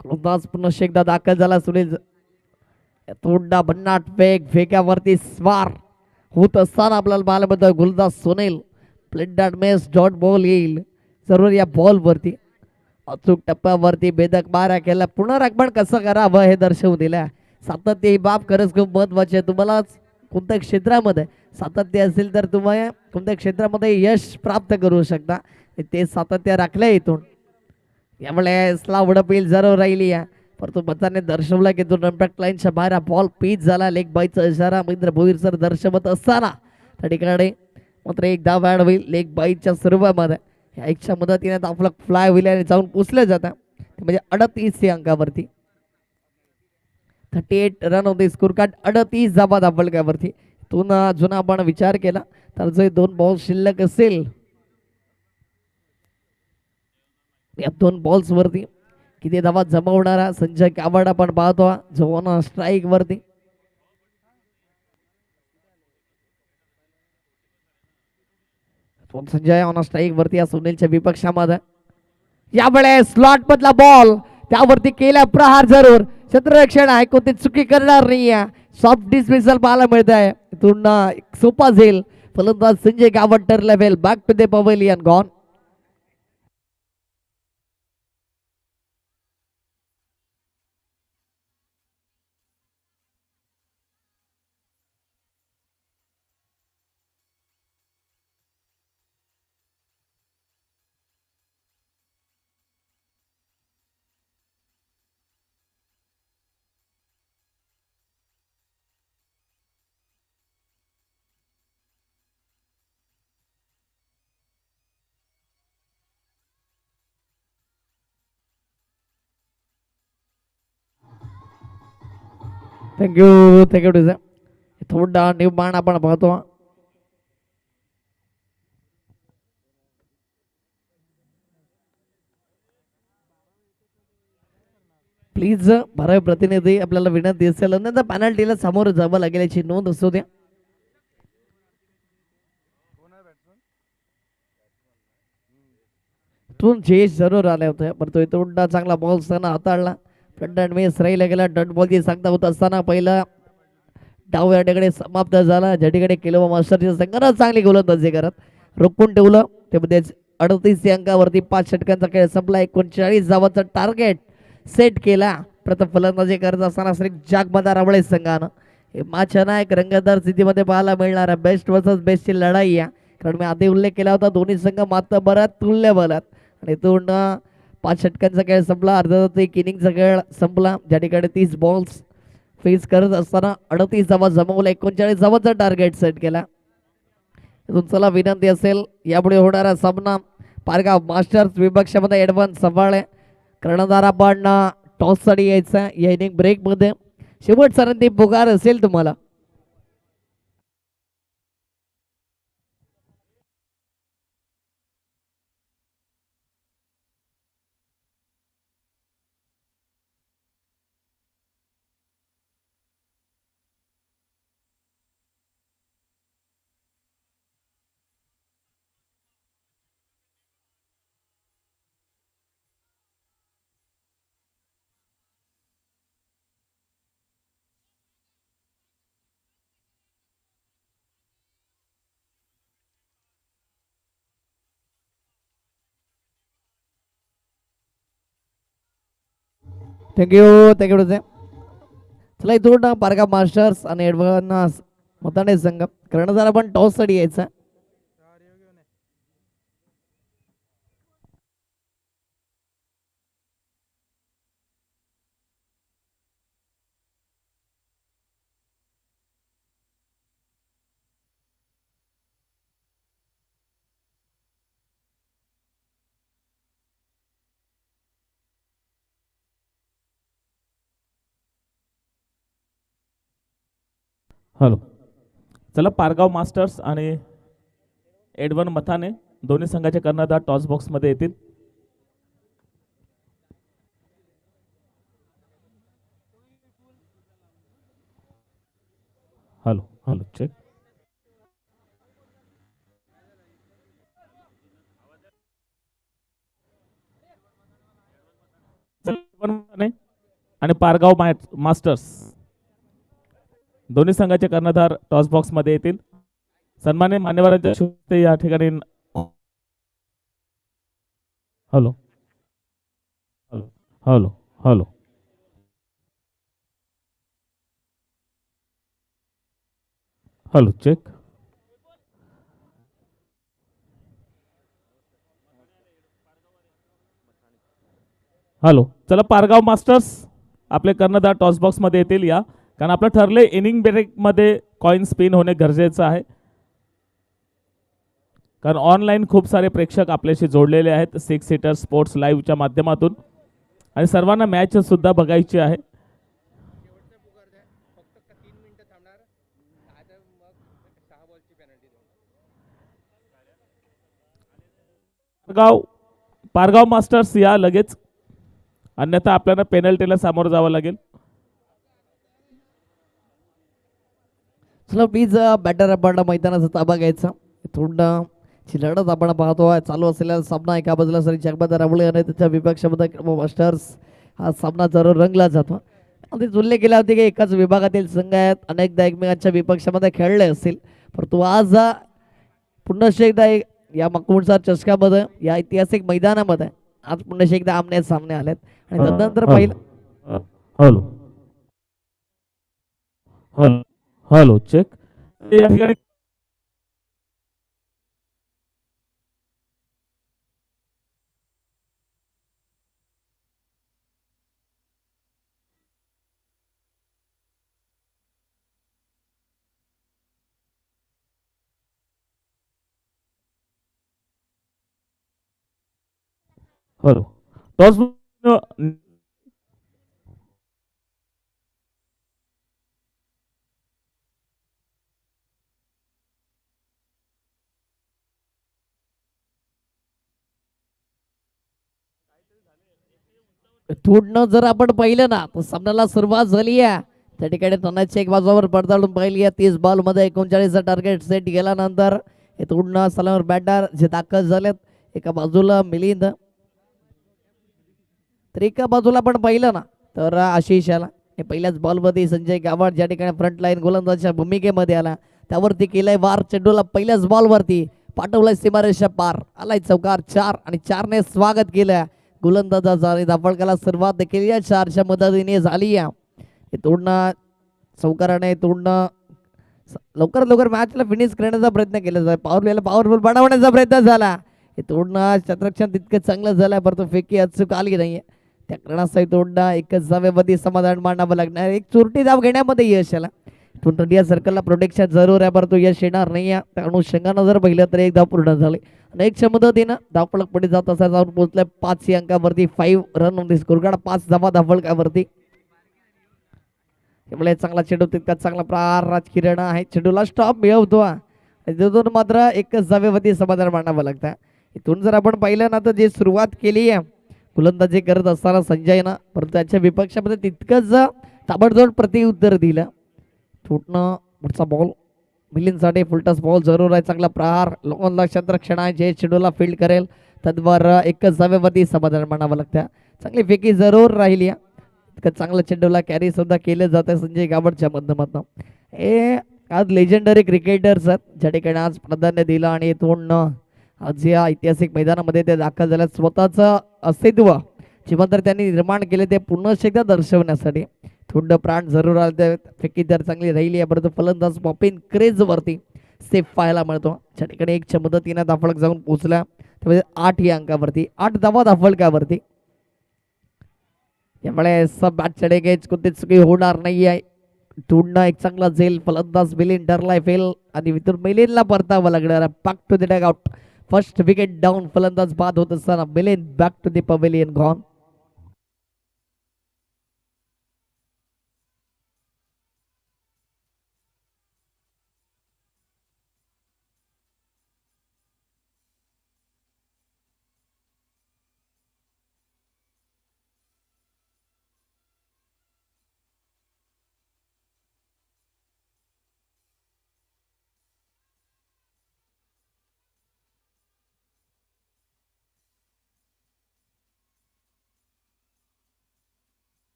पुन्हा एकदा दाखल झाला सुनील. तोंडा भन्नाट वेगावरती स्वार होत असताना आपल्याला बालबद्दल Guldas Sunil played missed dot ball येईल जरूर या बॉल वरती. अचूक टप्प्यावरती भेदक मारा केला. पुनरागमन कसं करावं हे दर्शवून दिलं. सातत्य ही बाब खरंच खूप महत्वाची आहे. तुम्हाला कोणत्या क्षेत्रामध्ये सातत्य असेल तर तुम्हाला कोणत्या क्षेत्रामध्ये यश प्राप्त करू शकता. ते सातत्य राखलंय इथून. यावेळेस उडपील जरूर राहिली आहे परंतु बचाने दर्शवला की तो इम्पॅक्ट लाईनच्या बाहेर बॉल पीच झाला. लेग बाईचा इशारा महेंद्र भोईर सर दर्शवत असताना त्या ठिकाणी मात्र एक धाव ॲड होईल लेग बाईच्या स्वरूपामध्ये. एकच्या मदतीने आपलं फ्लाय होईल आणि जाऊन पोचलं जातं म्हणजे 38 अंकावरती. 38 run on the score card. 38 धावा धावफलकावरती. तून जुना आपण विचार केला तर जे 2 बॉल शिल्लक असेल या 2 बॉल्स वरती किती धावा जमवणारा संजय कावड आपण पाहतो जो स्ट्राईक वरती. संजय ऑन स्ट्राईक वरती या सुनीलच्या विपक्षामध्ये. यावेळेस स्लॉट मधला बॉल त्यावरती केला प्रहार जरूर. क्षेत्ररक्षण आहे कोणती चुकी करणार नाही. सॉफ्ट डिस्मिसल पाहायला मिळत आहे. इथून सोपा झेल फलंदाज संजय गावंटर लेवल back to the pavilion gone. Thank you डिझा. थोडा निर्माण आपण पाहतो. प्लीज भारत प्रतिनिधी आपल्याला विनंती असेल नंतर पॅनल्टीला समोर जावं लागेल याची नोंद असू द्या. इथून जयेश जरूर आले होते पण तो इथून चांगला बॉल असताना हाताळला. फ्रंट हँड मिस राहिला गेला. डॉट बॉलची सांगता होत असताना पहिला डाव या ठिकाणी समाप्त झाला. ज्या ठिकाणी किलो मास्टरच्या संघानं चांगली गोलंदाजी करत रोखून ठेवलं. त्यामध्ये 38 अंकावरती 5 षटकांचा खेळ संपला. 39 धावांचा टार्गेट सेट केला. प्रथम फलंदाजी करत असताना श्री जागमदार रावळे संघानं हे मॅच नायक रंगतदार स्थितीमध्ये पाहायला मिळणार आहे. बेस्ट वर्सेस बेस्टची लढाई आहे. कारण मी आधी उल्लेख केला होता दोन्ही संघ मात्र बऱ्याच तुल्य बलात आणि इथून 5 षटकांचा खेळ संपला. अर्धा एक इनिंगचा खेळ संपला. ज्या ठिकाणी 30 बॉल्स फेस करत असताना 38 धावा जमवल्या. 39 धावांचा टार्गेट सेट केला. तुमचा विनंती असेल यापुढे होणारा सामना पारगाव मास्टर्स विपक्षामध्ये ॲडव्हान्स सांभाळले. कर्णधार आपण टॉस साठी यायचा या इनिंग ब्रेक मध्ये. शेवट संधी पुकार असेल तुम्हाला. थँक्यू चला इथून पारगाव मास्टर्स आणि ॲडव्हान्स मताने संघ कर्णधार आपण टॉस साठी यायचा.
हॅलो. चला पारगाव मास्टर्स आणि एडवन मथाने दोन्ही संघाचे कर्णधार टॉस बॉक्समध्ये येतील. Hello hello check. आणि पारगाव मास्टर्स दोन्ही संघाचे कर्णधार टॉस बॉक्स मध्ये येतील. सन्मान्य मान्यवरांच्या शुभेच्छा या ठिकाणी. Hello hello hello hello hello check. Hello. चला पारगाव मास्टर्स आपले कर्णधार टॉस बॉक्स मध्ये येतील या. कारण आपलं ठरले इनिंग ब्रेक मध्ये कॉइन स्पिन होणे गरजेचं आहे. कारण ऑनलाईन खूप सारे प्रेक्षक आपल्याशी जोडलेले आहेत 6 सीटर स्पोर्ट्स लाईव्हच्या माध्यमातून आणि सर्वांना मॅच सुद्धा बघायची आहे. पारगाव मास्टर्स या लगेच, अन्यथा आपल्याला पेनल्टीला सामोरं जावं लागेल.
चला प्लीज बॅटर आपण मैदानाचा ताबा घ्यायचा. थोडं लढत आपण पाहतोय चालू असलेला सामना. एका बाजूला सरी जगमदार रावळे आणि त्याच्या विपक्षामध्ये मास्टर्स हा सामना जरूर रंगला जातो. आधीच उल्लेख केला होता की एकाच विभागातील संघ आहेत, अनेकदा एकमेकांच्या विपक्षामध्ये खेळले असतील, परंतु आज पुन्हा एकदा या मकमुडचा चषकामध्ये या ऐतिहासिक मैदानामध्ये आज पुन्हा एकदा आमने सामने आलेत आणि त्यानंतर पहिलं
हॅलो हॅलो हॅलो चेक या ठिकाणी हॅलो टॉस
थोडनं जर आपण पाहिलं ना तर सामन्याला सुरुवात झाली आहे त्या ठिकाणी तोंडाची एक बाजूवर पडताळून पाहिली आहे 30 बॉल मध्ये 39 टार्गेट सेट केल्यानंतर हे तोडणं सलामर बॅटर जे दाखल झालेत एका बाजूला मिलिंद तर एका बाजूला आपण पाहिलं ना तर आशिष याला हे पहिल्याच बॉलमध्ये संजय गावड ज्या ठिकाणी फ्रंट लाईन गोलंदाजच्या भूमिकेमध्ये आला त्यावरती केलाय वार चेंडूला पहिल्याच बॉलवरती पाठवलाय सीमारेषा पार आलाय चौकार 4 आणि 4ने स्वागत केलं गोलंदाजाचा आणि धापळकाला सुरुवात केली या 4च्या मदतीने झाली हे तोडणं चौकाराने तोडणं लवकर लवकर मॅचला फिनिश करण्याचा प्रयत्न केला जातो पॉवरफुल बनवण्याचा प्रयत्न झाला हे तोडणं क्षेत्ररक्षण तितकं चांगलं झालं परंतु फेकी अचूक आली नाहीये त्या कारणासाठी तोडणं एकच जावेमध्ये समाधान मांडावं लागणार एक चोरटी धाव घेण्यामध्ये यश आला इंडिया सर्कलला प्रोटेक्शन जरूर आहे परंतु यश येणार नाही त्या अनुषंगानं जर पाहिलं तर एक धाव पूर्ण झाली आणि एक मदतीनं धावफलक पुढे जात असा जाऊन पोहोचलाय 5 अंकावरती 5 रन ऑन दी स्कोर कार्ड 5 धावा धावफलकावरती त्यामुळे चांगला चेंडू तितका चांगला प्रहार राजकिरण आहे चेंडूला स्टॉप मिळवतो तिथून मात्र एकच जावेवरती समाधान मांडावं लागतं इथून जर आपण पाहिलं ना तर जे सुरुवात केली आहे गोलंदाजी करत असताना संजयनं परंतु त्याच्या विपक्षामध्ये तितकंच ताबडतोब प्रत्युत्तर दिलं फुटणं पुढचा बॉल मिलिंदसाठी फुलटस बॉल जरूर आहे चांगला प्रहार लोकांना क्षेत्ररक्षण आहे जे चेंडूला फील्ड करेल तद्वार एकच जावेवरती समाधान मानावं लागतं चांगली फेकी जरूर राहिली चांगलं चेंडूला कॅरी सुद्धा केलं जातं संजय गावडच्या माध्यमातून हे आज लेजेंडरी क्रिकेटर्स आहेत ज्या ठिकाणी आज प्राधान्य दिलं आणि तोडणं आज या ऐतिहासिक मैदानामध्ये ते दाखल झाल्या स्वतःचं अस्तित्व जिवंत त्यांनी निर्माण केले ते पुन्हा एकदा दर्शवण्यासाठी थोडं प्राण जरूर आले फेकी तर चांगली राहिली आहे परंतु फलंदाज पॉपिन क्रेज वरती सेफ पाहायला मिळतो ज्या ठिकाणी 1च्या मदतीने धाफळक जाऊन पोहोचला त्यामध्ये 8 या अंकावरती 8 धावा धाफळकावरती त्यामुळे सब बॅट चढेगेच कोणती चुकी होणार नाही आहे तोडणं एक चांगला झेल फलंदाज मिलिंद डरलाय फेल आणि वितून मिलिंदला परतावं लागणार back to the dugout first wicket down फलंदाज बाद होत असताना Milind back to the pavilion gone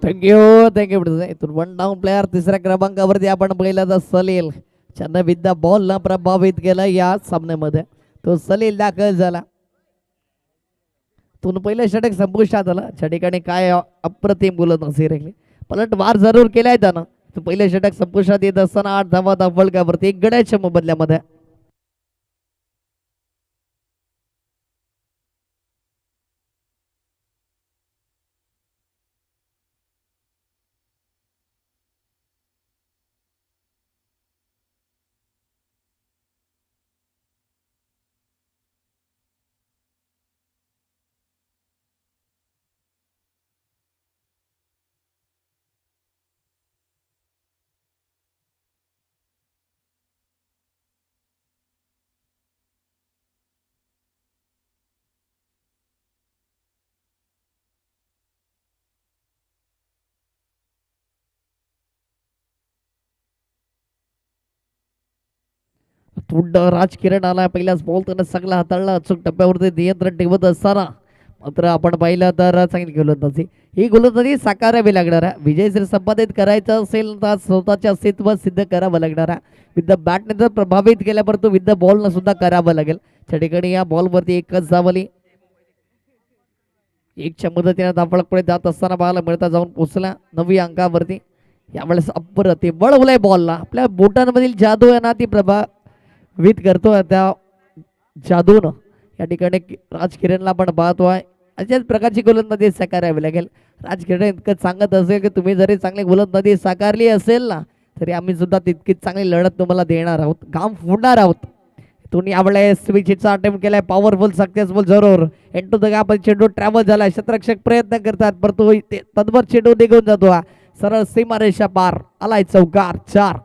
thank you इथून 1 डाऊन प्लेअर तिसऱ्या क्रमांकावरती आपण पहिला तर सलील ज्यांना विद्या बॉल न प्रभावित केला या सामन्यामध्ये तो सलील दाखल झाला तून पहिलं षटक संपुष्टात आलं त्या ठिकाणी काय अप्रतिम गोलंदाजी राहिली पलट वार जरूर केलाय त्यानं तो पहिलं षटक संपुष्टात येत असताना 8 धावा धावफलकावरती एक गड्याच्या मोबदल्यामध्ये थोड राजकिरण आला पहिल्याच बॉल त्यानं चांगला हाताळला अचूक टप्प्यावरती नियंत्रण ठेवत असताना मात्र आपण पाहिलं तर चांगली गोलंदाजी ही गोलंदाजी साकारावी लागणार आहे. विजयश्री संपादित करायचं असेल तर स्वतःचे अस्तित्व सिद्ध करावं लागणार आहे. विथ द बॅटने जर प्रभावित केल्या परंतु विथ द बॉलनं सुद्धा करावं लागेल. त्या ठिकाणी या बॉलवरती एकच धावली एकच्या मदतीने धावफलक पुढे जात असताना पाहायला मिळता जाऊन पोहोचला 9 अंकावरती. यावेळेस अप्रतिम बळवलाय बॉलला आपल्या बोटांमधील जादू आहे ना ती प्रभावित करतो त्या जादून या ठिकाणी राजकिरणला पण पाहतोय. अशाच प्रकारची गोलंदाजी साकारावी लागेल. राजकिरण इतकं सांगत असेल की तुम्ही जरी चांगली गोलंदाजी साकारली असेल ना तरी आम्ही सुद्धा तितकीच चांगली लढत तुम्हाला देणार आहोत घाम फोडणार आहोत. तुम्ही यावेळेस स्विचचा अटेम्प्ट केलाय पॉवरफुल सक्सेसफुल जरूर एंटू द गॅप चेंडू ट्रॅव्हल झालाय. क्षेत्ररक्षक प्रयत्न करतात परंतु तद्भर चेंडू निघून जातो सरळ सीमारेषा पार आलाय चौकार 4.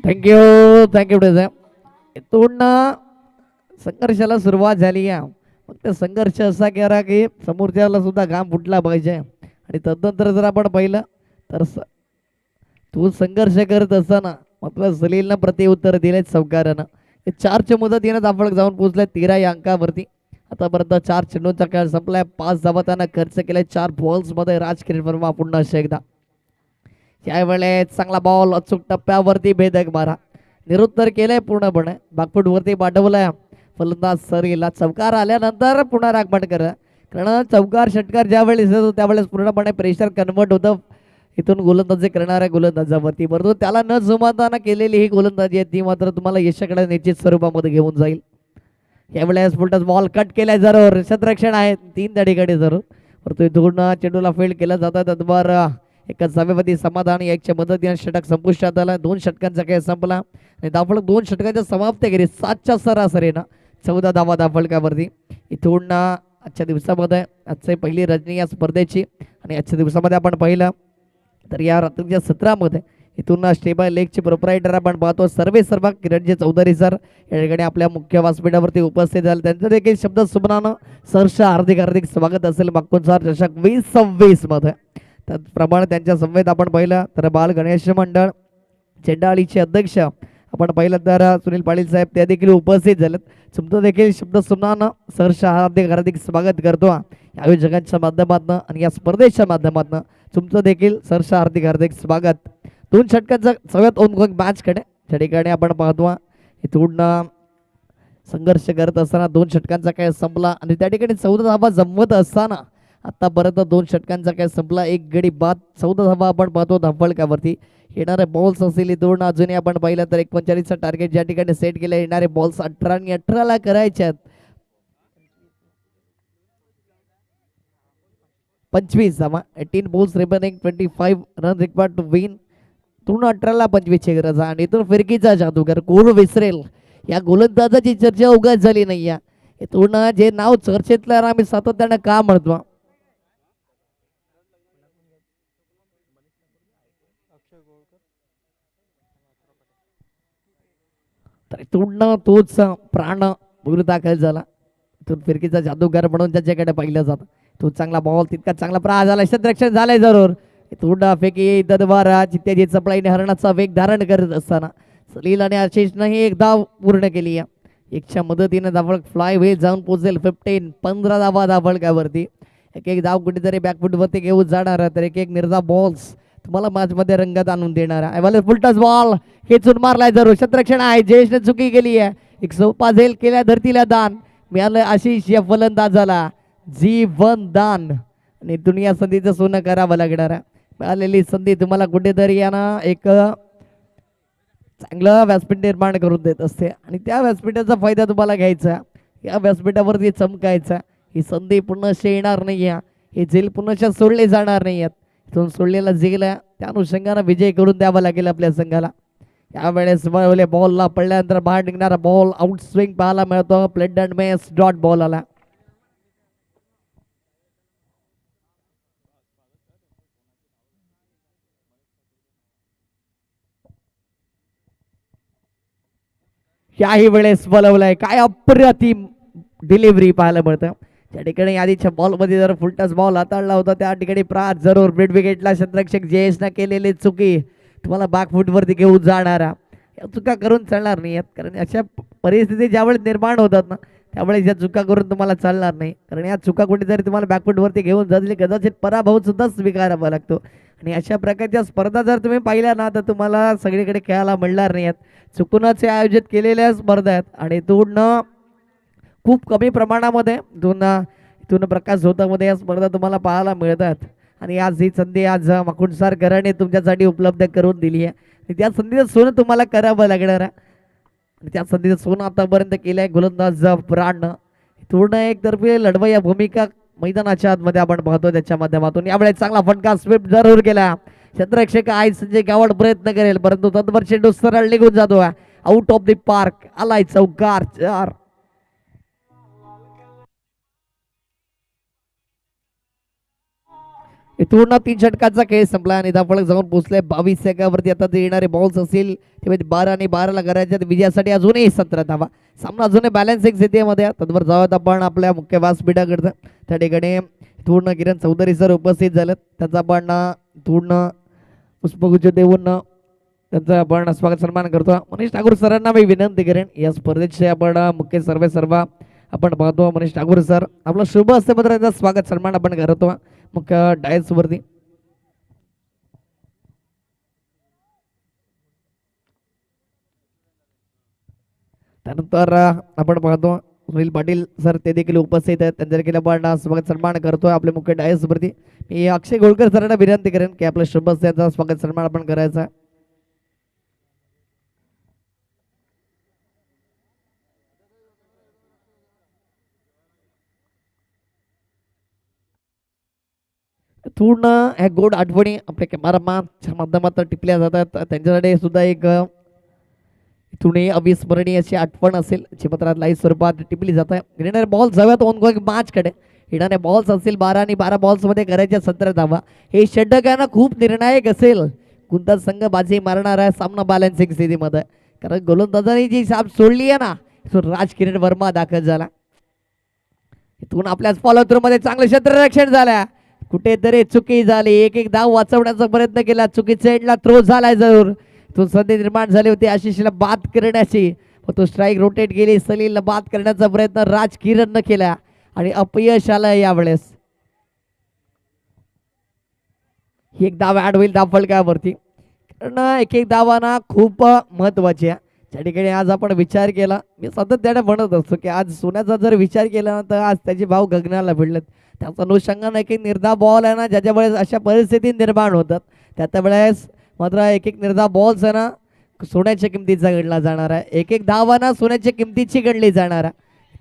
थँक्यू इथून संघर्षाला सुरुवात झाली आहे. फक्त संघर्ष असा करा की समोरच्याला सुद्धा घाम फुटला पाहिजे आणि तदनंतर जर आपण पाहिलं तर तू संघर्ष करत असताना मात्र सलीलनं प्रतिउत्तर दिले चौकारानं. 4च्या मुदतीनं धावफलक जाऊन पोहोचले 13 या अंकावरती. आतापर्यंत 4 चेंडूंचा खेळ संपलाय 5 धावा त्यानं खर्च केलाय 4 बॉल्समध्ये. राजकिरण वर्मा पुन्हा एकदा यावेळेस चांगला बॉल अचूक टप्प्यावरती भेदक मारा निरुत्तर केलंय पूर्णपणे बाकफूट वरती पाठवलाय फलंदाज सरीला. चौकार आल्यानंतर पुन्हा राखपाट करा कारण चौकार षटकार ज्यावेळेस येतो त्यावेळेस पूर्णपणे प्रेशर कन्वर्ट होतं इथून गोलंदाजी करणाऱ्या गोलंदाजावरती. परंतु त्याला न जुमानताना केलेली ही गोलंदाजी आहे ती मात्र तुम्हाला यशाकडे निश्चित स्वरूपामध्ये घेऊन जाईल. यावेळेस फुलटच बॉल कट केलाय जरूर क्षेत्ररक्षण आहे 3 त्या ठिकाणी जरूर परंतु इथून चेंडूला फील्ड केला जातं तद्वार एका जावेवरती समाधान. 1च्या मदतीने षटक संपुष्टात आला. 2 षटकांचा खेळ संपला आणि धावफलक 2 षटकांच्या समाप्ती केली 7च्या सरासरीनं 14 धावा धावफलकावरती. इथून आजच्या दिवसामध्ये आजची पहिली रजनी या स्पर्धेची आणि आजच्या दिवसामध्ये आपण पाहिलं तर या रात्रीच्या सत्रामध्ये इथून स्टेबाय लेगचे प्रोप्रायटर आपण पाहतो सर्वेसर्वा किरणजी चौधरी सर या ठिकाणी आपल्या मुख्य व्यासपीठावरती उपस्थित झाले. त्यांचं देखील शब्द सुमनानं सरचं हार्दिक स्वागत असेल मागून चषक 2026 मध्ये. त्याचप्रमाणे त्यांच्या समवेत आपण पाहिलं तर बाल गणेश मंडळ चेंडाळीचे अध्यक्ष आपण पाहिलं तर सुनील पाटील साहेब ते देखील उपस्थित झालेत. तुमचं देखील शब्द सुमनानं सरचं हार्दिक स्वागत करतो आयोजकांच्या माध्यमातून आणि या स्पर्धेच्या माध्यमातून तुमचं देखील सरचं हार्दिक स्वागत. 2 षटकांचा सगळ्यात ओनगोइंग मॅच कडे त्या ठिकाणी आपण पाहतो इथून संघर्ष करत असताना 2 षटकांचा खेळ संपला आणि त्या ठिकाणी 14 धावा जमवत असताना आतापर्यंत 2 षटकांचा खेळ संपला 1 गडी बाद 14 धावा आपण पाहतो धावफलकावरती. येणारे बॉल्स असतील इथून अजूनही आपण पाहिलं तर 39चा टार्गेट ज्या ठिकाणी सेट केलं. येणारे बॉल्स 18 आणि 18ला करायचे आहेत. 25 धावा 18 balls remaining 25 run required to win. पूर्ण 18ला 25 ची गरज आहे आणि इथून फिरकीचा जादूगर कोण विसरेल या गोलंदाजाची चर्चा उगाच झाली नाही. इथून जे नाव चर्चेतलं आम्ही सातत्यानं का म्हणतो तर इथून तोच प्राण पूर्ण दाखल झाला. इथून फिरकीचा जादूगार म्हणून त्याच्याकडे पाहिलं जातं. तो चांगला बॉल तितका चांगला प्रहार झाला क्षेत्ररक्षण झालंय जरूर. इथून फेकी तद्वारा चित्त्याची चपळाईने हरणाचा वेग धारण करत असताना सलील आणि आशिषने एक धाव पूर्ण केली आहे. 1च्या मदतीने धावफलक फ्लाय वे जाऊन पोहोचेल 15 धावा धावफलकावरती. एक धाव कुठेतरी बॅकफुटवरती घेऊन जाणार तर एक निर्धाव बॉल्स तुम्हाला मॅच मध्ये रंगात आणून देणार आहे. फुलटच बॉल खेचून मारलाय जरूर क्षेत्ररक्षण आहे जयेशने चुकी केली आहे. एक सोपा झेल केल्या धरतीला दान मिळालं आशिष या फलंदाजाला जीवन दान आणि दुनिया संधीचं सोनं करावं लागणार आहे. मिळालेली संधी तुम्हाला कुठेतरी यानं एक चांगलं व्यासपीठ निर्माण करून देत असते आणि त्या व्यासपीठाचा फायदा तुम्हाला घ्यायचा. या व्यासपीठावरती चमकायचा. ही संधी पुन्हा येणार नाही आहे. हे झेल पुन्हा सोडले जाणार नाही आहेत. इथून सोडलेला झेल त्या अनुषंगाने विजय करून द्यावा लागेल आपल्या संघाला. यावेळेस बॉलला पडल्यानंतर बाहेर निघणारा बॉल आउट स्विंग पाहायला मिळतो. Plate and mess dot ball आला. याही वेळेस बोलवलंय काय अप्रतिम डिलिव्हरी पाहायला मिळतं. त्या ठिकाणी आधीच्या बॉलमध्ये जर फुलटस बॉल हाताळला होता त्या ठिकाणी प्रात जरूर मिड विकेटला क्षेत्ररक्षक जयेशनं केलेली चुकी तुम्हाला बॅकफुटवरती घेऊन जाणारा, या चुका करून चालणार नाही आहेत. कारण अशा परिस्थिती ज्यावेळेस निर्माण होतात ना त्यावेळेस या चुका करून तुम्हाला चालणार नाही. कारण या चुका कुठेतरी तुम्हाला बॅकफुटवरती घेऊन जातील, कदाचित पराभव सुद्धा स्वीकारावा लागतो. आणि अशा प्रकारच्या स्पर्धा जर तुम्ही पाहिल्या ना तर तुम्हाला सगळीकडे खेळायला मिळणार नाही आहेत. चुकूनच हे आयोजित केलेल्या स्पर्धा आहेत आणि इथून खूप कमी प्रमाणामध्ये इथून प्रकाश झोतामध्ये या स्पर्धा तुम्हाला पाहायला मिळतात. आणि आज ही संधी आज माकुणसार घराणे तुमच्यासाठी उपलब्ध करून दिली आहे आणि त्या संधीचं सोनं तुम्हाला करावं लागणार आहे. आणि त्या संधीचं सोनं आतापर्यंत केलं आहे गोलंदाज प्राण. पूर्ण एकतर्फी लढवा या भूमिका मैदानाच्या आतमध्ये आपण पाहतो त्याच्या माध्यमातून. यावेळेस चांगला फटका स्वीप जरूर केला. क्षेत्ररक्षक आहे संजय गावड प्रयत्न करेल परंतु तत्पर चेंडू सरळ निघून जातो आउट ऑफ द पार्क. आलाय चौकार 4. इथून 3 षटकाचा खेळ संपला आणि धावफलक जाऊन पोहोचले 22 सेकंदावरती. आता ते येणारे बॉल्स असतील ते 12 आणि 12 करायच्या विजयासाठी अजूनही 17 धावा. सामना अजूनही बॅलन्सिंग स्थितीमध्ये. तत्पर जाऊयात आपण आपल्या मुख्य व्यासपीठाकडचं. त्या ठिकाणी इथून किरण चौधरी सर उपस्थित झालेत. त्याचा आपण इथून पुष्पगुच्छ देऊन त्यांचा आपण स्वागत सन्मान करतो. मनीष ठाकूर सरांना मी विनंती करेन या स्पर्धेचे आपण मुख्य सर्व आपण पाहतो. मनीष ठाकूर सर आपलं शुभ असते मात्र त्यांचा स्वागत सन्मान आपण करतो मुख्य डायस वरती. त्यानंतर आपण पाहतो सुनील पाटील सर ते देखील उपस्थित आहेत. त्यांच्या देखील आपण स्वागत सन्मान करतोय आपल्या मुख्य डायस वरती. मी अक्षय गोळकर सरांना विनंती करेन की आपल्या शुभ असत्याचा स्वागत सन्मान आपण करायचा. पूर्ण ह्या गोड आठवणी आपल्या कॅमेरामॅनच्या माध्यमातून टिपल्या जातात. त्यांच्याकडे सुद्धा एक इथून अविस्मरणीय अशी आठवण असेल जी मात्र लाईव्ह स्वरूपात टिपली जात आहे. येणारे बॉल्स जाऊयात ऑन गोइंग मॅचकडे. येणारे बॉल्स असतील 12 आणि 12 बॉल्समध्ये करायच्या 17 धावा. हे षटक आहे ना खूप निर्णायक असेल. कोणता संघ बाजी मारणार आहे सामना बॅलन्सिंग स्थितीमध्ये. कारण गोलंदाजांनी जी साप सोडली आहे ना इथून राजकिरण वर्मा दाखल झाला. इथून आपल्याच फॉलो थ्रू मध्ये चांगलं क्षेत्ररक्षण झालं. कुठेतरी चुकी झाली. एक धाव वाचवण्याचा प्रयत्न केला. चुकीच्या एंडला थ्रो झालाय जरूर. तो संधी निर्माण झाली होती आशिषला बाद करण्याची. तो स्ट्राईक रोटेट गेली. सलीलला बाद करण्याचा प्रयत्न राजकिरणनं केला आणि अपयश आलं यावेळेस. ही एक धाव ऍड होईल धाव फलकावरती. कारण एक धावाना खूप महत्वाची आहे. त्या ठिकाणी आज आपण विचार केला मी सातत्याने म्हणत असतो की आज सोन्याचा जर विचार केला ना तर आज त्याचे भाव गगनाला भिडलेत. त्याचा अनुषंगाने एक निर्धाव बॉल आहे ना ज्याच्या वेळेस अशा परिस्थिती निर्माण होतात त्या वेळेस मात्र एक निर्धाव बॉल्स आहे ना सोन्याच्या किमतीचा गणला जाणार आहे. एक धावाना सोन्याच्या किमतीची गणली जाणार आहे.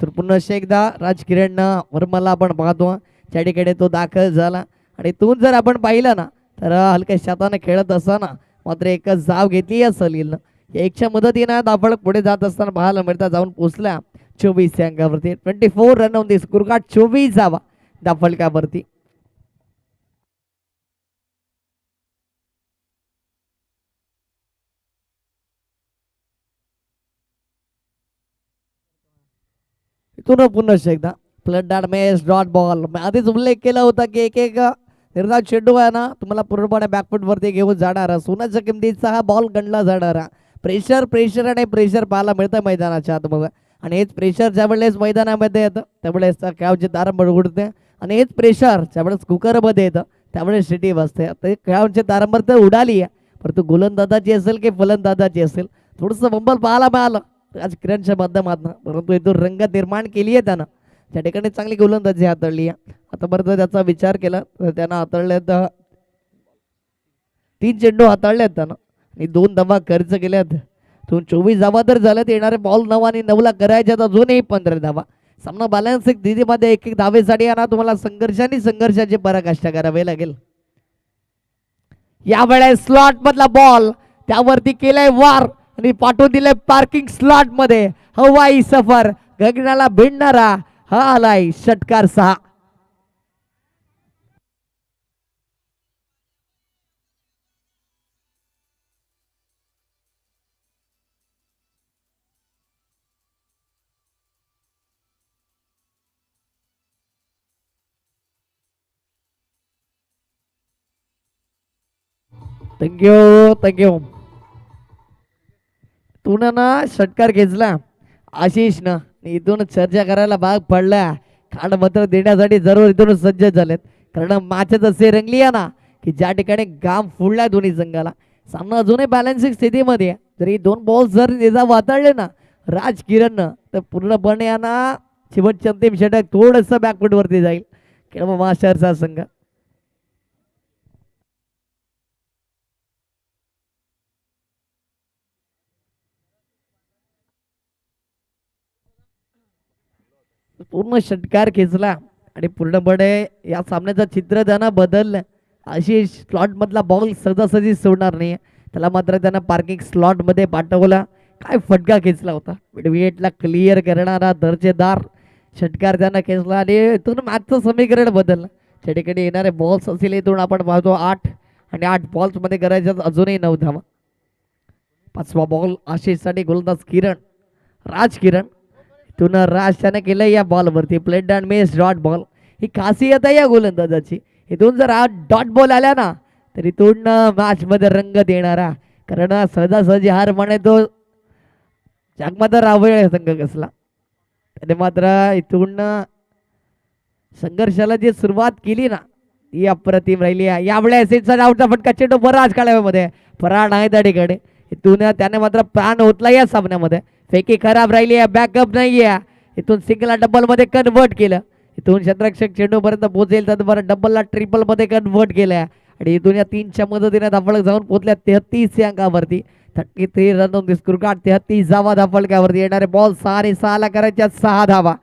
तर पुन्हा एकदा राजकिरण वर्माला आपण पाहतो त्या ठिकाणी तो दाखल झाला आणि तून जर आपण पाहिलं ना तर हलक्या शाताने खेळत असताना मात्र एकच धाव घेतली या सलीलनं. एकच्या मदतीनं धावफळ पुढे जात असताना पाहायला मिळता जाऊन पोहोचल्या 24 अंकावरती. 24 रन ऑन दी स्कोर कार्ड. 24 धावा धावफलकावरती. इथून पुन्हा एकदा फ्लड मॅच डॉट बॉल. आधीच उल्लेख केला होता की एक निर्धाव चेंडू आहे ना तुम्हाला पूर्णपणे बॅकफुट वरती घेऊन जाणारा सोन्याच्या किमतीचा हा बॉल गणला जाणारा. प्रेशर आणि प्रेशर पाहायला मिळतं मैदानाच्या आतमध्ये आणि हेच प्रेशर ज्या वेळेस मैदानामध्ये येतं त्यावेळेस खेळाची तारंबळ उडते आणि हेच प्रेशर ज्यावेळेस कुकरमध्ये येतं त्यावेळेस सिटी बसते. तर खेळाची तारंबळ तर उडाली आहे परंतु गोलंदाजाची असेल की फलंदाजाची असेल थोडंसं बंबल पाहायला मिळालं आज किरणच्या माध्यमातून. परंतु इथून रंगत निर्माण केली आहे त्यानं. त्या ठिकाणी चांगली गोलंदाजी हाताळली आहे. आतापर्यंत त्याचा विचार केला तर त्यानं हाताळल्यात 3 चेंडू हाताळल्यात त्यानं आणि 2 धावा खर्च केल्यात. 24 धावा तर झाल्यात. येणारे बॉल 9 आणि 9ला करायच्यात अजूनही 15 धावा. सामना बॅलन्स स्थितीमध्ये एक धावेसाठी ना तुम्हाला संघर्षाची पराकाष्ठा करावी लागेल. यावेळेस स्लॉट मधला बॉल त्यावरती केलाय वार आणि पाठवून दिले पार्किंग स्लॉट मध्ये. हवाई सफर गगनाला भिडणारा हा आलाय षटकार 6. थँक्यू. तू ना षटकार घेतला आशिष ना इथून चर्चा करायला भाग पडला. खांड मात्र देण्यासाठी जरूर इथून सज्ज झालेत. कारण मॅचच असे रंगली आहे ना की ज्या ठिकाणी घाम फुडला दोन्ही संघाला. सामना अजूनही बॅलन्सिंग स्थितीमध्ये आहे. जरी 2 बॉल्स जर निजा वाताळले ना राज किरणनं तर पूर्णपणे यांना शेवटचे अंतिम षटक थोडंसं बॅकफूट वरती जाईल खेळ महाशहरचा संघ. पूर्ण षटकार खेचला आणि पूर्णपणे या सामन्याचं चित्र त्यानं बदललं. आशिष स्लॉट मधला बॉल सहजासहजी सोडणार नाही. त्याला मात्र त्यानं पार्किंग स्लॉट मध्ये पाठवला. काय फटका खेचला होता. विकेटला क्लिअर करणारा दर्जेदार षटकार त्यानं खेचला आणि इथून मॅचचं समीकरण बदललं. त्या ठिकाणी येणारे बॉल्स असतील इथून आपण पाहतो 8 आणि 8 बॉल्स मध्ये करायचं अजूनही 9 धावा. 5वा बॉल आशिषसाठी गोलंदाज किरण राज किरण. इथून राज त्याने केलं या बॉलवरती played and missed dot ball. ही खासियत आहे या गोलंदाजाची. इथून जर हा डॉट बॉल आला ना तर इथून मॅच मध्ये रंग देणारा. कारण सहजासहजी हार म्हणे तो जगमाता रावळे संघ कसला. त्याने मात्र इथून संघर्षाला जी सुरुवात केली ना ती अप्रतिम राहिली आहे. यावेळेस आउटचा फटका चेंडू बराच काढाव्यामध्ये फराळ आहे त्या ठिकाणी. इथून त्याने मात्र प्राण ओतला या सामन्यामध्ये. फेकी खराब राहिली आहे. बॅकअप नाही आहे. इथून सिंगल डबल मध्ये कन्वर्ट केलं. इथून क्षेत्ररक्षक चेंडू पर्यंत पोहोचेल तर बरं डबलला ट्रिपल मध्ये कन्वर्ट केलं आणि इथून या 3च्या मदतीने धाफळक जाऊन पोहोचल्या 33 या अंकावरती. 33 रन ऑन दिस क्रिकेट. 33 धावा धाफळकावरती. येणारे बॉल 6 आणि 6 ला करायच्या 6 धावा.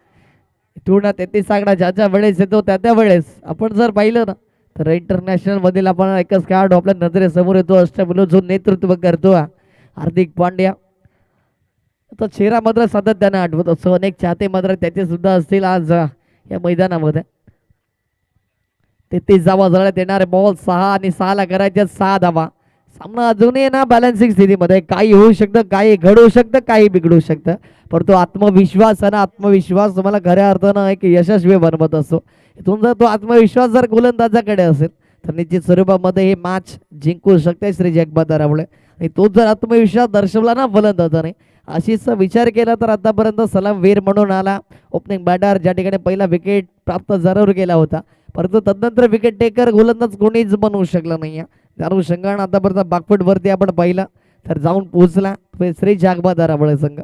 इथून 33 आकडा ज्या वेळेस येतो त्या वेळेस आपण जर पाहिलं ना तर इंटरनॅशनल मधील आपण एकच खेळाडू आपल्या नजरेसमोर येतो अष्टपैलू जो नेतृत्व करतो हार्दिक पांड्या. तो चेहरा मात्र सातत्याने आठवत असतो. अनेक चाहते मात्र त्याचे सुद्धा असतील आज या मैदानामध्ये. 33 धावा जळत येणारे बॉल 6 आणि 6 ला करायच्या 6 धावा. सामना अजूनही ना बॅलन्सिंग स्थितीमध्ये. काही होऊ शकतं, काही घडू शकतं, काही बिघडू शकतं. परंतु आत्मविश्वास आणि आत्मविश्वास तुम्हाला खऱ्या अर्थानं एक यशस्वी बनवत असतो. इथून जर तो आत्मविश्वास जर गोलंदाजाकडे असेल तर निश्चित स्वरूपामध्ये हे मॅच जिंकू शकते श्री जगमाता रावळे. आणि तो जर आत्मविश्वास दर्शवला ना फलंदाजाने अशीच विचार केला तर आतापर्यंत सलामवीर म्हणून आला ओपनिंग बॅटर ज्या ठिकाणी पहिला विकेट प्राप्त जरूर केला होता. परंतु तदनंतर विकेट टेकर गोलंदाज कोणीच बनवू शकला नाही. त्यानुसार संघानं आतापर्यंत बाकफूट वरती आपण पाहिलं तर जाऊन पोहोचला श्री जगमाता रावळे संघ.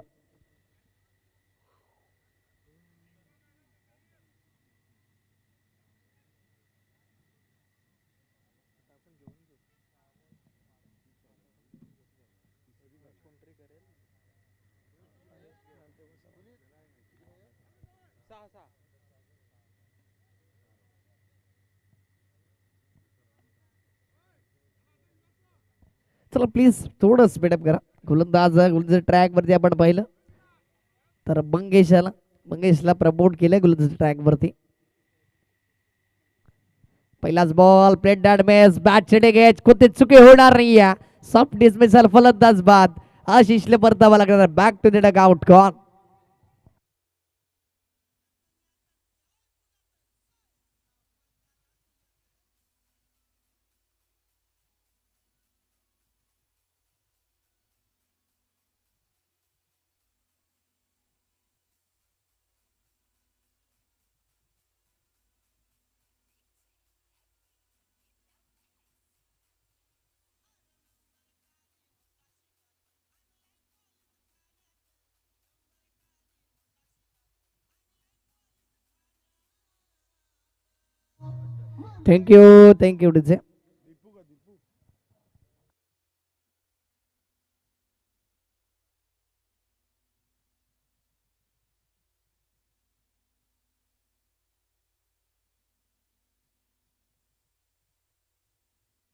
चला प्लीज थोडं स्पीडअप करा. गोलंदाज ट्रॅक वरती आपण पाहिलं तर मंगेशला प्रमोट केलं गोलंदाज ट्रॅक वरती. पहिलाच ball plate dad mess bat चेडे गॅच कोणते चुकी होणार नाही. सॉफ्ट डिसमिसल फलंदाज बाद. आशिषले परतावा लागणार. Back to the dugout gone. Thank you DJ.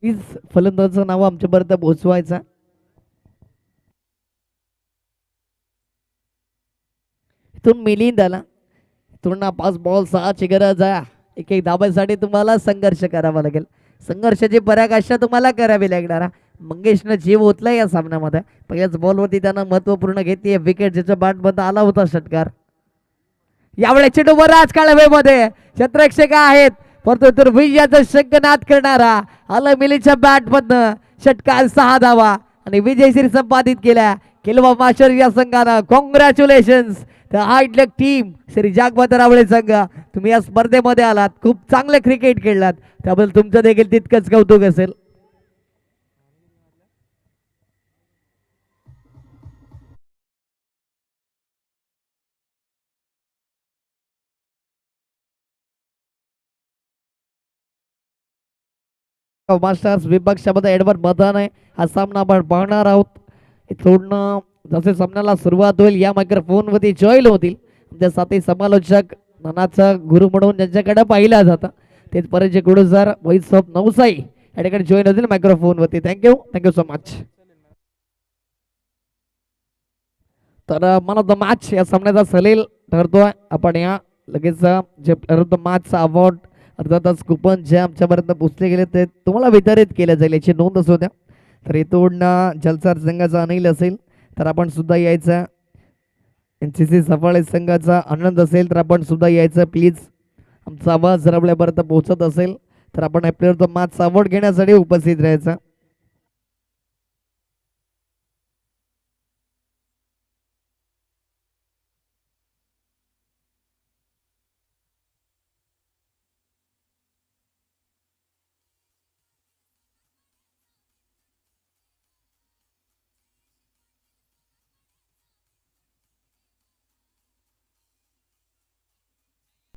Please फलंदाजाचं नाव आमच्यापर्यंत पोहोचवायचा. इथून मिलिंद आला. इथून 5 बॉल 6 ची गरज आहे. एक धाब्यासाठी तुम्हाला संघर्ष करावा लागेल. संघर्षाची पराकाष्ठा तुम्हाला करावी लागणार. मंगेशनं जीव ओतला या सामन्यामध्ये. पहिल्याच बॉलवरती त्यानं महत्वपूर्ण घेतली विकेट ज्याच्या बॅटमध्ये आला होता षटकार. यावेळेस चेंडू बराच काळवेमध्ये क्षेत्ररक्षक आहेत परंतु तर विजयाचा शंखनाद करणारा आला मिलीच्या बॅट मधनं षटकार 6 धावा आणि विजयश्री संपादित केल्या किल्वा मास्टर या संघानं. Congratulations the hard luck team. Shri Jagvat Rawale संघ, तुम्ही या स्पर्धेमध्ये आलात, खूप चांगलं क्रिकेट खेळलात, त्याबद्दल तुमचं देखील तितकंच कौतुक असेल. मास्टर्स विपक्षामध्ये एडवर्ड मदान आहे. हा सामना आपण पाहणार आहोत. इथून जसे सामन्याला सुरुवात होईल या मायक्रोफोन वरती जॉईन होतील आमच्या साथी समालोचक नानाचा गुरु म्हणून ज्यांच्याकडे पाहिला जातं तेच परिचय गुरु सर वैस ऑफ नवसाई या ठिकाणी जॉईन होतील मायक्रोफोन वरती. Thank you so much. तर मन ऑफ द मॅच या सामन्याचा सलील ठरतोय. आपण या लगेच जे प्लेअर ऑफ द मॅचचा अवॉर्ड अर्थातच कुपन जे आमच्यापर्यंत पोचले गेले ते तुम्हाला वितरित केले जाईल याची नोंद असू द्या. तर इथून जलसार संघाचा अनिल असेल तर आपण सुद्धा यायचं. NCC सफाळे संघाचा आनंद असेल तर आपण सुद्धा यायचं प्लीज. आमचा आवाज जर आपल्यापर्यंत पोहोचत असेल तर आपण प्लेअर ऑफ द मॅचचा अवॉर्ड घेण्यासाठी उपस्थित राहायचं.